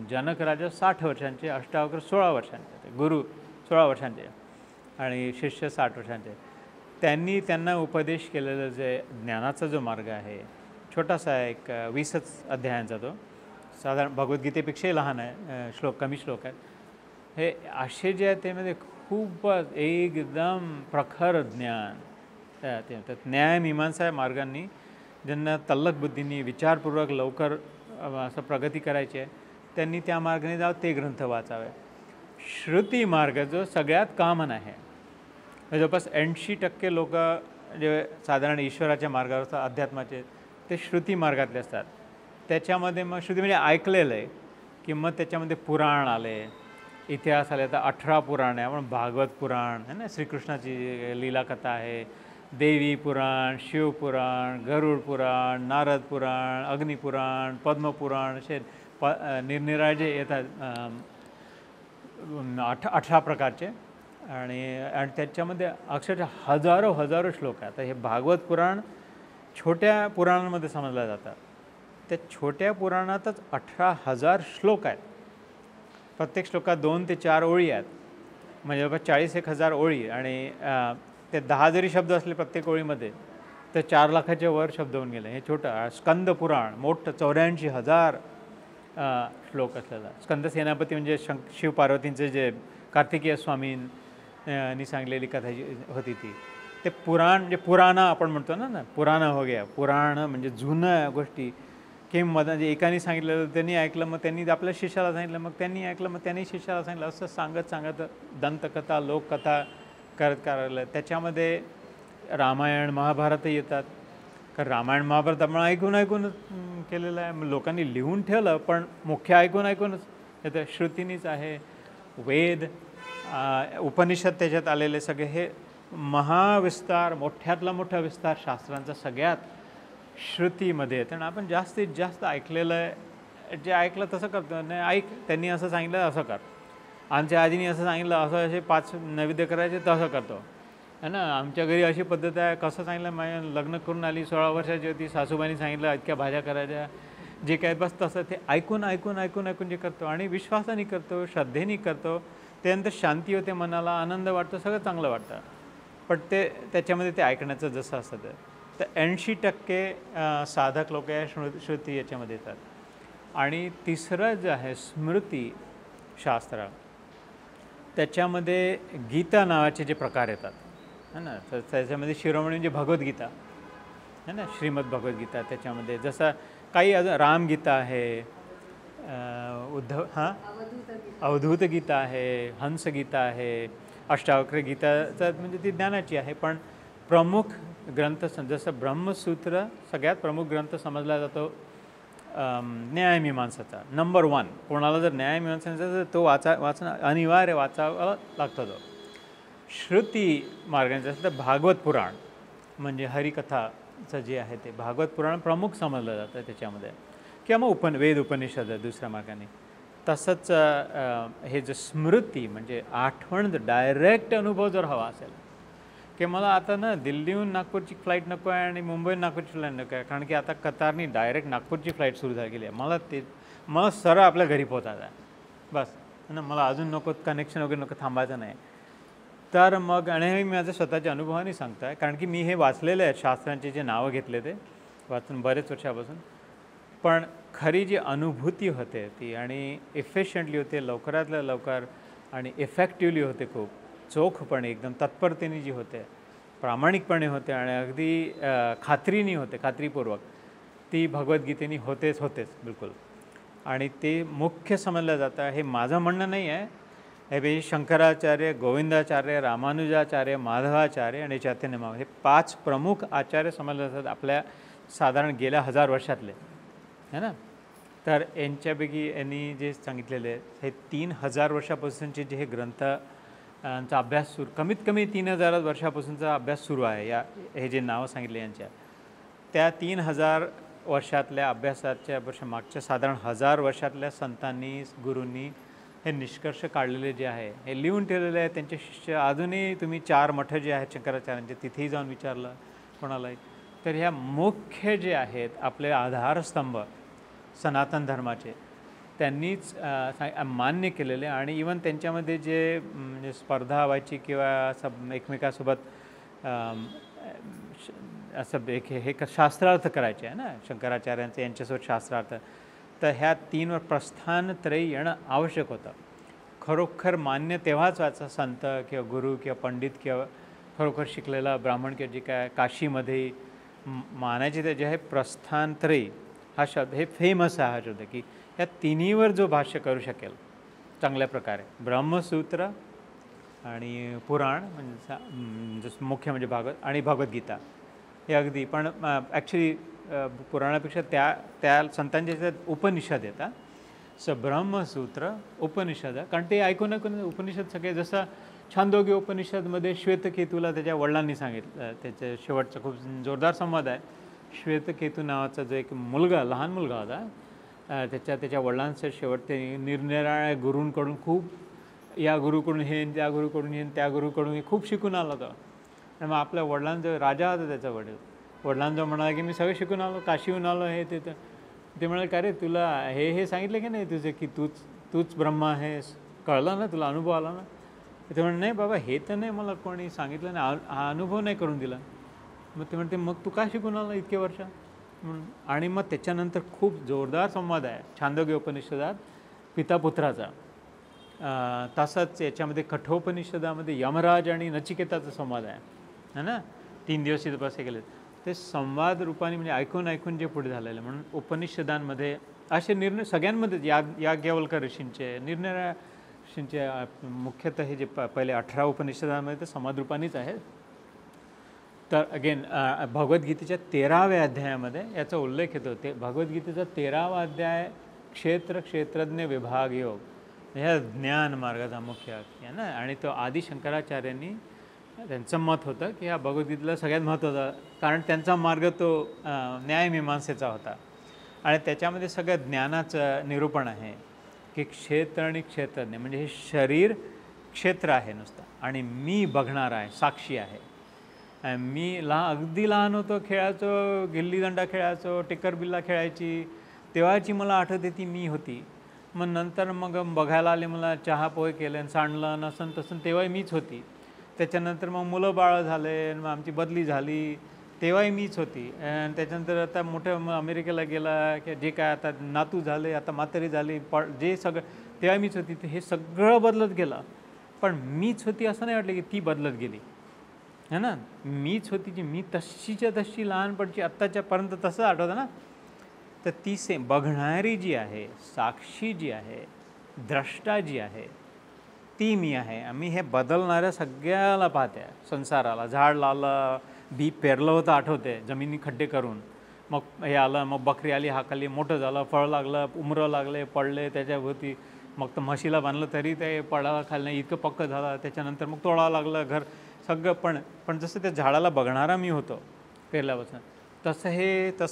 जनक राजा 60 वर्षांचे, अष्टावक्र 16 वर्षांचे, ते गुरु 16 वर्षांचे आणि शिष्य 60 वर्षांचे. त्यांनी त्यांना उपदेश केलेलं जे ज्ञानाचा जो मार्ग आहे, छोटासा आहे, एक 20च अध्यायांचा, तो साधारण भगवद्गीतेपेक्षाही लहान आहे, कमी श्लोक आहेत. हे असे जे आहे त्यामध्ये खूपच एकदम प्रखर ज्ञान ते न्याय मीमांसा मार्गांनी ज्यांना तल्लख बुद्धींनी विचारपूर्वक लवकर असं प्रगती करायची आहे, त्यांनी त्या मार्गाने जावं, ते ग्रंथ वाचावे. श्रुती मार्ग जो सगळ्यात कॉमन आहे, जवळपास 80% लोक जे साधारण ईश्वराच्या मार्गावर असतात, अध्यात्माचे, ते श्रुती मार्गातले असतात. त्याच्यामध्ये मग श्रुती म्हणजे ऐकलेलं आहे, की मग त्याच्यामध्ये पुराण आले, इतिहास आले. तर 18 पुराण आहे, आपण भागवत पुराण आहे ना, श्रीकृष्णाची लीलाकथा आहे, देवी पुराण, शिवपुराण, गरुड पुराण, नारद पुराण, अग्निपुराण, पद्मपुराण, असे निरनिराळे येतात 18 प्रकारचे. आणि त्याच्यामध्ये अक्षरशः हजारो श्लोक आहेत. आता हे भागवत पुराण छोट्या पुराणांमध्ये समजलं जातं. त्या छोट्या पुराणातच 18,000 श्लोक आहेत. प्रत्येक श्लोकात 2 ते 4 ओळी आहेत, म्हणजे जवळपास 40,000 ओळी. आणि ते 10 जरी शब्द असले प्रत्येक ओळीमध्ये तर 4 लाखाच्या वर शब्द होऊन गेले. हे छोटं स्कंद पुराण मोठं 84,000 श्लोक असलेला. स्कंद सेनापती म्हणजे शिवपार्वतींचे जे कार्तिकेय स्वामींनी सांगलेली कथा जी होती ती, ते पुराण म्हणजे पुराणं आपण म्हणतो ना, पुराणं हो गया. पुराण म्हणजे जुन्या गोष्टी, की म्हणजे एकाने सांगितलं त्यांनी ऐकलं, मग त्यांनी आपल्या शिष्याला सांगितलं, मग त्यांनी ऐकलं, मग त्यांनी शिष्याला सांगितलं, असं सांगत दंतकथा लोककथा करायला. त्याच्यामध्ये रामायण महाभारतही येतात, कारण रामायण महाभारत आपण ऐकून केलेलं आहे, लोकांनी लिहून ठेवलं, पण मुख्य ऐकूनच येतं. श्रुतीनीच आहे. वेद, उपनिषद त्याच्यात आलेले सगळे, हे महाविस्तार, मोठ्यातला मोठा विस्तार शास्त्रांचा सगळ्यात श्रुतीमध्ये येतं. आणि आपण जास्तीत जास्त ऐकलेलं आहे, जे ऐकलं तसं करतो. नाही ऐक, त्यांनी असं सांगितलं असं कर, आमच्या आजीने असं सांगितलं असं, असे 5 नैवेद्य करायचे तसं करतो है ना. आमच्या घरी अशी पद्धत आहे, कसं सांगितलं, माझ्या लग्न करून आली 16 वर्षाची होती, सासूबाईंनी सांगितलं इतक्या भाज्या करायच्या, जे काय बस तसं ते ऐकून जे करतो आणि विश्वासाने करतो, श्रद्धेने करतो, त्यानंतर शांती होते, मनाला आनंद वाटतो, सगळं चांगलं वाटतं. पण ते त्याच्यामध्ये ते ऐकण्याचं जसं असतं तर 80% साधक लोक या श्रुती याच्यामध्ये येतात. आणि तिसरं जे आहे स्मृतीशास्त्र, त्याच्यामध्ये गीता नावाचे जे प्रकार येतात है ना. तर त्याच्यामध्ये शिरोमणी म्हणजे भगवद्गीता है ना, श्रीमद भगवद्गीता. त्याच्यामध्ये जसं काही अजून रामगीता आहे, अवधूत गीता आहे, हंसगीता आहे, अष्टावक्र गीताचं म्हणजे ती ज्ञानाची आहे. पण प्रमुख ग्रंथ जसं ब्रह्मसूत्र सगळ्यात प्रमुख ग्रंथ समजला जातो न्यायमीमांसाचा नंबर 1. कोणाला जर न्यायमीमांसाचा तर तो वाचणं अनिवार्य, वाचावा लागतो. तो श्रुती मार्गाने असेल तर भागवत पुराण म्हणजे हरिकथाचं जे आहे ते भागवत पुराण प्रमुख समजलं जातं त्याच्यामध्ये, किंवा मग वेद उपनिषद दुसऱ्या मार्गाने. तसंच हे जे स्मृती म्हणजे आठवण, डायरेक्ट अनुभव जर हवा असेल, की मला आता ना दिल्लीहून नागपूरची फ्लाईट नको आहे आणि मुंबईहून नागपूरची फ्लाईट नको आहे, कारण की आता कतारनी डायरेक्ट नागपूरची फ्लाईट सुरू झालेली आहे, मला सरळ आपल्या घरी पोहोचायचं आहे बस ना, मला अजून नको कनेक्शन वगैरे नको, थांबायचं नाही. तर मग आणि हे मी माझ्या स्वतःच्या अनुभवाने सांगतो आहे, कारण की मी हे वाचलेले आहेत, शास्त्रांचे जे नावं घेतले ते वाचून बरेच वर्षापासून. पण खरी जी अनुभूती होते ती आणि इफिशियंटली होते, लवकरातल्या लवकर आणि इफेक्टिव्हली होते, खूप चोखपणे एकदम तत्परतेने जी होते, प्रामाणिकपणे होते आणि अगदी खात्रीने होते, खात्रीपूर्वक, ती भगवद्गीतेने होतेच बिलकुल. आणि ते मुख्य समजलं जातं. हे माझं म्हणणं नाही आहे, हे शंकराचार्य, गोविंदाचार्य, रामानुजाचार्य, माधवाचार्य आणि चैतन्य महाप्रभू हे 5 प्रमुख आचार्य समजले जातात आपल्या साधारण गेल्या 1000 वर्षातले है ना. तर यांच्यापैकी यांनी जे सांगितलेले हे 3000 वर्षापासूनचे जे हे ग्रंथांचा अभ्यास कमीत कमी 3000 वर्षापासूनचा अभ्यास सुरू आहे. हे जे नावं सांगितले यांच्या, त्या 3000 वर्षातल्या अभ्यासाच्या मागच्या साधारण 1000 वर्षातल्या संतांनी, गुरूंनी हे निष्कर्ष काढलेले जे आहे हे लिहून ठेवलेले आहे. त्यांचे शिष्य अजूनही तुम्ही 4 मठ जे आहेत शंकराचार्यांचे तिथेही जाऊन विचारलं कोणालाही, तर ह्या मुख्य जे आहेत आपले आधारस्तंभ सनातन धर्माचे त्यांनीच मान्य केलेले. आणि इवन त्यांच्यामध्ये जे म्हणजे स्पर्धा व्हायची किंवा एकमेकासोबत असं एक हे शास्त्रार्थ करायचे आहे ना शंकराचार्यांचे, यांच्यासोबत शास्त्रार्थ. तर ह्या 3वर प्रस्थानत्रयी येणं आवश्यक होतं. खरोखर मान्य तेव्हाच व्हायचा संत किंवा गुरु किंवा पंडित किंवा खरोखर शिकलेला ब्राह्मण किंवा जे काय काशीमध्ये मानायचे ते जे आहे प्रस्थानत्रयी हा शब्द हे फेमस आहे हा शब्द, की या तिन्हीवर जो भाष्य करू शकेल चांगल्या प्रकारे, ब्रह्मसूत्र आणि पुराण म्हणजे जसं मुख्य म्हणजे भागवत आणि भगवद्गीता हे अगदी. पण ॲक्च्युली पुराणापेक्षा त्या संतांच्या ह्याच्यात उपनिषद येतात. ब्रह्मसूत्र उपनिषद, कारण ते ऐकून उपनिषद सगळे, जसं छांदोग्य उपनिषदमध्ये श्वेतकेतूला त्याच्या वडिलांनी सांगितलं, त्याचं शेवटचा खूप जोरदार संवाद आहे. श्वेतकेतू नावाचा जो एक मुलगा, लहान मुलगा होता, त्याच्या वडिलांचं शेवट ते निरनिराळ्या गुरूंकडून खूप, या गुरुकडून हे, त्या गुरुकडून हे, त्या गुरुकडून हे खूप शिकून आला होता. आणि मग आपल्या वडिलांचं, राजा होता त्याचा वडिलांचं म्हणाला की मी सगळं शिकून आलो, काशीहून आलो, हे ते म्हणाले का रे तुला हे सांगितलं की नाही तुझे, की तूच ब्रह्मा आहेस, कळलं ना तुला, अनुभव आला ना? ते म्हणे नाही बाबा हे तर नाही मला कोणी सांगितलं नाही, हा अनुभव नाही करून दिला. मग ते म्हणते मग तू का शिकून आला इतके वर्ष म्हणून. आणि मग त्याच्यानंतर खूप जोरदार संवाद आहे छांदोग्य उपनिषदात पितापुत्राचा. तसंच याच्यामध्ये कठोपनिषदामध्ये यमराज आणि नचिकेताचा संवाद आहे ना. 3 दिवस इथं बसे गेले ते संवाद रूपाने, म्हणजे ऐकून जे पुढे झालेलं. म्हणून उपनिषदांमध्ये असे निर्णय सगळ्यांमध्ये याज्ञवल्क्य ऋषींचे, निरनिराळ्या ऋषींचे, मुख्यतः हे जे पहिले 18 उपनिषदांमध्ये ते संवाद रूपानेच आहेत. तर अगेन भगवद्गीतेच्या 13व्या अध्यायामध्ये याचा उल्लेख येतो. ते भगवद्गीतेचा 13वा अध्याय क्षेत्रज्ञ विभाग योग, ह्या ज्ञान मार्गाचा मुख्य आहे ना. आणि तो आदि शंकराचार्यांनी त्यांचं मत होतं की ह्या भगवद्गीतेला सगळ्यात महत्त्वाचा, कारण त्यांचा मार्ग तो न्यायमीमांसेचा होता. आणि त्याच्यामध्ये सगळ्या ज्ञानाचं निरूपण आहे की क्षेत्र आणि क्षेत्रज्ञ म्हणजे हे शरीर क्षेत्र आहे नुसतं, आणि मी बघणार आहे, साक्षी आहे. मी अगदी लहान होतो, खेळायचो, गिल्लीदंडा खेळायचो, टिकर बिल्ला खेळायची, तेव्हाची मला आठवते ती मी होती. मग नंतर मग बघायला आले, मला चहा पोहे केले, सांडलं नसन तसं, तेव्हाही मीच होती. त्याच्यानंतर मग मुलं बाळं झाले, मग आमची बदली झाली, तेव्हाही मीच होती. आणि त्याच्यानंतर आता मोठं मग अमेरिकेला गेला, की जे काय आता नातू झाले, आता म्हातारी झाली, जे सगळं तेव्हा मीच होती. हे सगळं बदलत गेलं, पण मीच होती असं नाही वाटलं की ती बदलत गेली है ना. मीच होती जी मी तशीच्या तशी लहानपणची आत्ताच्यापर्यंत तसं आठवतं ना. तर ती बघणारी जी आहे, साक्षी जी आहे, द्रष्टा जी आहे, ती मी आहे. आम्ही हे बदलणाऱ्या सगळ्याला पाहते, संसाराला. झाड लावलं, बी पेरलं होतं आठवते, जमिनी खड्डे करून, मग हे आलं, मग बकरी आली, हाकाली, मोठं झालं, फळ लागलं, उमरं लागले, पडले त्याच्याभोवती, मग तर म्हशीला बांधलं तरी ते पडायला खाल्लं नाही, इतकं पक्कं झालं. त्याच्यानंतर मग तोडावं लागलं घर सगळं. पण जसं त्या झाडाला बघणारा मी होतो पेरल्यापासून, तसं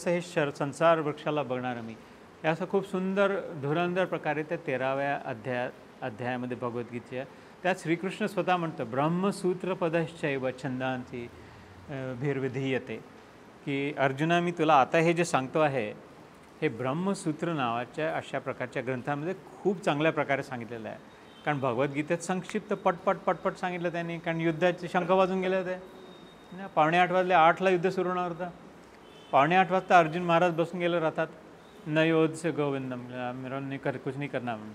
हे संसार वृक्षाला बघणारं मी. हे असं खूप सुंदर धुरंधर प्रकारे त्या 13व्या अध्यायामध्ये भगवद्गीतेच्या त्यात श्रीकृष्ण स्वतः म्हणतं, ब्रह्मसूत्र पदश्चैव छंदांची भिर्विधीयते, की अर्जुना मी तुला आता हे जे सांगतो आहे हे ब्रह्मसूत्र नावाच्या अशा प्रकारच्या ग्रंथामध्ये खूप चांगल्या प्रकारे सांगितलेलं आहे. कारण भगवद्गीतेत संक्षिप्त पटपट सांगितलं त्यांनी, कारण युद्धाचे शंख वाजून गेले होते. 7:45 वाजले, 8ला युद्ध सुरू होणार होतं. 7:45 वाजता अर्जुन महाराज बसून गेले राहतात, न योधसे गोविंदम मिरवणी कुछ नाही करणार म्हणून.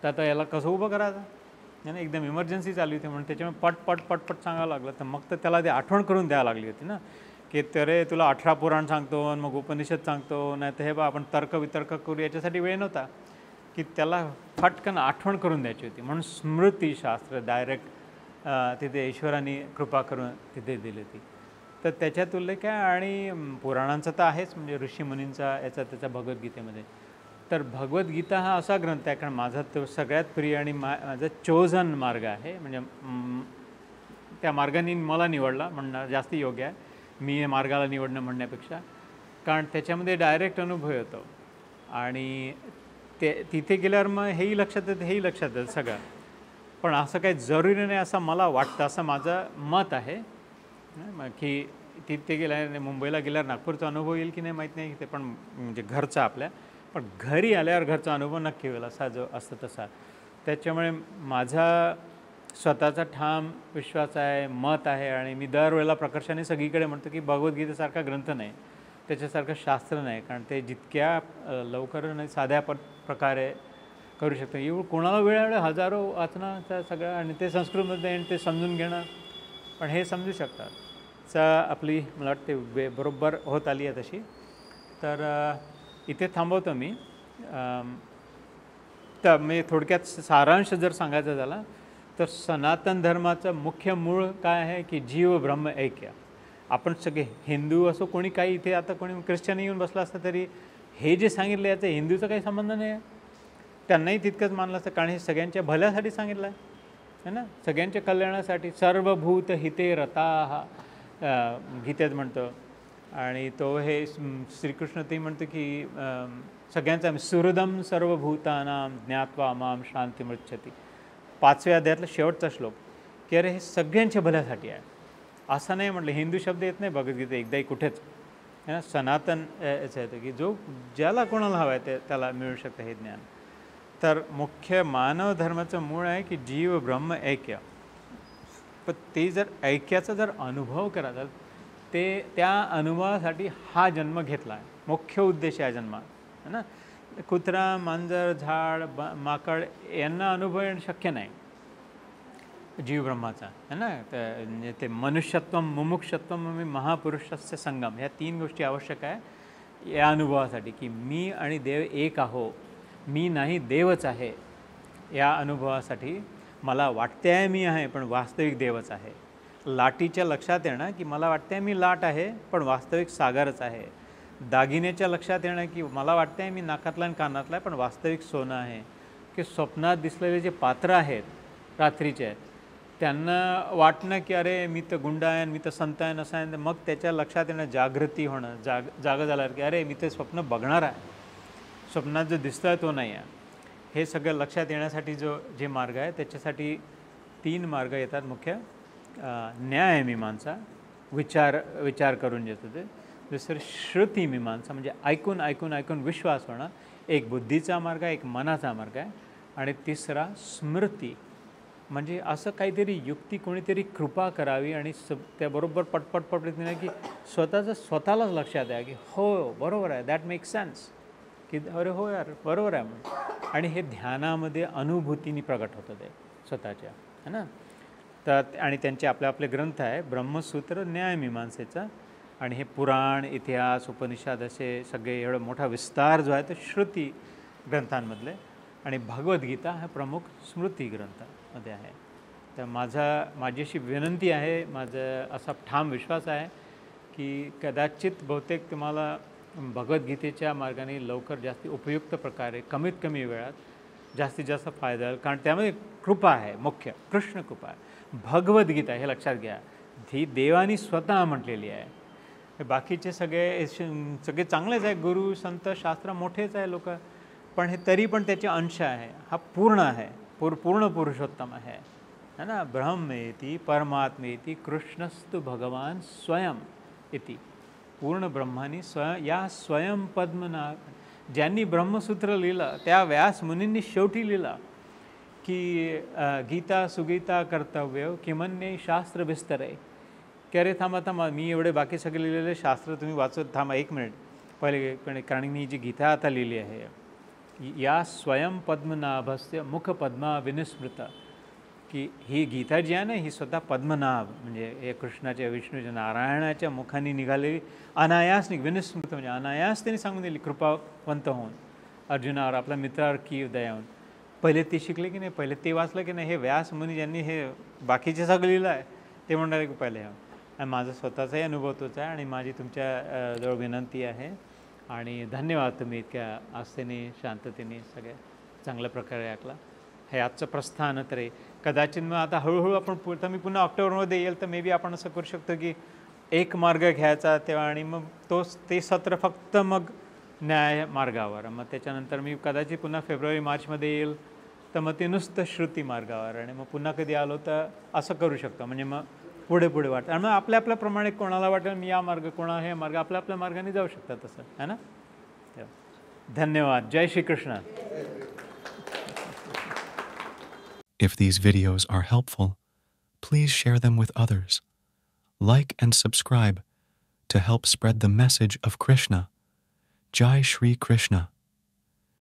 तर आता याला कसं उभं करायचं आहे ना, एकदम इमर्जन्सी चालू होती म्हणून त्याच्यामुळे पटपट सांगावं लागलं. तर मग तर त्याला ते आठवण करून द्यावं लागली होती ना, की तरे तुला 18 पुराण सांगतो, मग उपनिषद सांगतो, नाही तर हे बा आपण तर्क करू, याच्यासाठी वेळ नव्हता, की त्याला फटकन आठवण करून द्यायची होती. म्हणून स्मृतीशास्त्र डायरेक्ट तिथे ईश्वराने कृपा करून तिथे दिली होती. तर त्याच्यात उल्लेख आहे. आणि पुराणांचा तर आहेच, म्हणजे ऋषीमुनींचा त्याच्या भगवद्गीतेमध्ये. तर भगवद्गीता हा असा ग्रंथ आहे, कारण माझा तो सगळ्यात प्रिय आणि माझा चोजन मार्ग आहे. म्हणजे त्या मार्गाने मला निवडला म्हणणं जास्त योग्य आहे, मी मार्गाला निवडणं म्हणण्यापेक्षा. कारण त्याच्यामध्ये डायरेक्ट अनुभव येतो, आणि तिथे गेल्यावर मग हेही लक्षात येतं सगळं. पण असं काही जरुरी नाही असं मला वाटतं, असं माझं मत आहे. की तिथे गेल्या, मुंबईला गेल्यावर नागपूरचा अनुभव येईल की नाही माहीत नाही, ते पण म्हणजे घरचा आपल्या, पण घरी आल्यावर घरचा अनुभव नक्की होईल, असा जो असतं तसा. त्याच्यामुळे माझा स्वतःचा ठाम विश्वास आहे, मत आहे. आणि मी दरवेळेला प्रकर्षाने सगळीकडे म्हणतो की भगवद्गीतेसारखा ग्रंथ नाही, त्याच्यासारखं शास्त्र नाही, कारण ते जितक्या लवकर आणि साध्या प्रकारे करू शकतो. एवढं कोणाला वेळ हजारो वाचणं त्या सगळं, आणि ते संस्कृतमध्ये आणि ते समजून घेणं, पण हे समजू शकतात. आपली मला वाटते बरोबर होत आली आहे तशी. तर इथे थांबवतो मी. तर मी थोडक्यात सारांश जर सांगायचा झाला तर सनातन धर्माचं मुख्य मूळ काय आहे की जीव ब्रह्म ऐक्य. आपण सगळे हिंदू असो, कोणी काही इथे आता कोणी ख्रिश्चन येऊन बसला असतं तरी हे जे सांगितलं याचं हिंदूचा काही संबंध नाही आहे. त्यांनाही तितकंच मानलं असतं, कारण हे सगळ्यांच्या भल्यासाठी सांगितलं आहे ना, सगळ्यांच्या कल्याणासाठी. सर्वभूत हिते रताः गीतेत म्हणतो. आणि तो हे श्रीकृष्ण ते म्हणतो की सगळ्यांचा सुहृदम सर्वभूतानां ज्ञात्वा माम शांतिमृच्छति. 5व्या अध्यायातला शेवटचा श्लोक की अरे हे सगळ्यांच्या भल्यासाठी आहे. असं नाही म्हटलं, हिंदू शब्द येत नाही भगवद्गीता एकदाही कुठेच है ना. सनातन याचं येतं की जो ज्याला कोणाला हवं आहे त्याला मिळू शकतं हे ज्ञान. तर मुख्य मानव धर्माचं मूळ आहे की जीव ब्रह्म ऐक्य. पण ते जर ऐक्याचा जर अनुभव करायचा, ते त्या अनुभवासाठी हा जन्म घेतला आहे. मुख्य उद्देश आहे जन्मात है ना. कुत्रा, मांजर, झाड, माकड यांना अनुभव येणं शक्य नाही जीव ब्रह्माचा है ना. ते मनुष्यत्व, मुमुक्षत्व, महापुरुषस्य संगम, ह्या 3 गोष्टी आवश्यक आहे या अनुभवासाठी की मी आणि देव एक आहो, मी नाही देवच आहे. या अनुभवासाठी मला वाटते आहे मी आहे पण वास्तविक देवच आहे. लाटीच्या लक्षात येणं की मला वाटते आहे मी लाट आहे पण वास्तविक सागरच आहे. दागिन्याच्या लक्षात येणं की मला वाटतं आहे मी नाकातला आणि कानातला आहे पण वास्तविक सोनं आहे. की स्वप्नात दिसलेले जे पात्र आहेत रात्रीचे, त्यांना वाटणं की अरे मी तर गुंड आहे, मी तर संत आहे, नसं आहे. मग त्याच्या लक्षात येणं, जागृती होणं, जागं झाल्यावर की अरे मी ते स्वप्न बघणार आहे, स्वप्नात जो दिसतो आहे तो नाही आहे. हे सगळं लक्षात येण्यासाठी जे मार्ग आहे त्याच्यासाठी 3 मार्ग येतात मुख्य. न्याय मीमांसा, विचार करून येतो ते. दुसरं श्रुती मीमांसा, म्हणजे ऐकून ऐकून ऐकून विश्वास होणं, एक बुद्धीचा मार्ग आहे, एक मनाचा मार्ग आहे. आणि तिसरा स्मृती, म्हणजे असं काहीतरी युक्ती, कोणीतरी कृपा करावी आणि त्याबरोबर पटपट नाही की स्वतःलाच लक्षात आहे की हो बरोबर आहे, दॅट मेक सेन्स, की अरे हो यार बरोबर आहे म्हणून. आणि हे ध्यानामध्ये अनुभूतीने प्रगट होतं ते स्वतःच्या है ना. तर आणि त्यांचे आपले ग्रंथ आहे ब्रह्मसूत्र, न्यायमीमांसेचा. आणि हे पुराण, इतिहास, उपनिषद असे सगळे एवढा मोठा विस्तार जो आहे तो श्रुती ग्रंथांमधले. आणि भगवद्गीता हा प्रमुख स्मृती ग्रंथामध्ये आहे. तर माझी अशी विनंती आहे, माझा असा ठाम विश्वास आहे की कदाचित बहुतेक तुम्हाला भगवद्गीतेच्या मार्गाने लवकर जास्त उपयुक्त प्रकारे कमीत कमी वेळात जास्तीत जास्त फायदा होईल. कारण त्यामध्ये कृपा आहे, मुख्य कृष्ण कृपा आहे. भगवद्गीता हे लक्षात घ्या, ही देवानी स्वतः म्हटलेली आहे. बाकीचे सगळे चांगलेच आहे, गुरु, संत, शास्त्र मोठेच आहे लोक, पण हे तरी पण त्याचे अंश आहे. हा पूर्ण आहे, पूर्ण पुरुषोत्तम आहे है ना. ब्रह्मेति परमात्मेति कृष्णस्तु भगवान स्वयं इति. पूर्ण ब्रह्मानी या स्वयं पद्मनाभ, ज्यांनी ब्रह्मसूत्र लिहिलं त्या व्यास मुनींनी शेवटी लिहिलं की गीता सुगीता कर्तव्य किमन्ये शास्त्र विस्तरे. की अरे थांबा, मी एवढे बाकी सगळे लिहिलेले शास्त्र तुम्ही वाचत थांबा 1 मिनिट पहिले, कारण मी जी गीता आता लिहिली आहे, या स्वयं पद्मनाभस्य मुख पद्मा विनिस्मृत, की ही गीता जी आहे ना ही स्वतः पद्मनाभ म्हणजे हे कृष्णाच्या, विष्णूच्या, नारायणाच्या मुखाने निघालेली अनायास विनिस्मृत, म्हणजे अनायास त्यांनी सांगून दिली कृपावंत होऊन अर्जुनावर, आपल्या मित्रावर की दयावून. पहिले ते शिकले की नाही, पहिले ते वाचलं की नाही, हे व्यास मुनी ज्यांनी हे बाकीचे सगळं लिहिलं आहे ते म्हणणारे की पहिले आणि माझा स्वतःचाही अनुभव तोच आहे. आणि माझी तुमच्या जवळ विनंती आहे आणि धन्यवाद, तुम्ही इतक्या आस्थेने, शांततेने सगळ्या चांगल्या प्रकारे ऐकला. हे आजचं प्रस्थान तर आहे. कदाचित मग आता हळूहळू आपण मी पुन्हा ऑक्टोबरमध्ये येईल तर मे बी आपण असं करू शकतो की एक मार्ग घ्यायचा तेव्हा, आणि मग ते सत्र फक्त मग न्याय मार्गावर, मग त्याच्यानंतर मी कदाचित पुन्हा फेब्रुवारी मार्चमध्ये येईल तर मग ते नुसतं श्रुती मार्गावर, आणि मग पुन्हा कधी आलो तर असं करू शकतो. म्हणजे मग पुढे वाटतं, आणि मग आपल्याप्रमाणे कोणाला वाटेल मी या मार्ग, कोणाला हे मार्ग, आपल्या मार्गाने जाऊ शकतात तसं है ना. धन्यवाद. जय Shri Krishna. If these videos are helpful, please share them with others. Like and subscribe to help spread the message of Krishna. Jai Shri Krishna.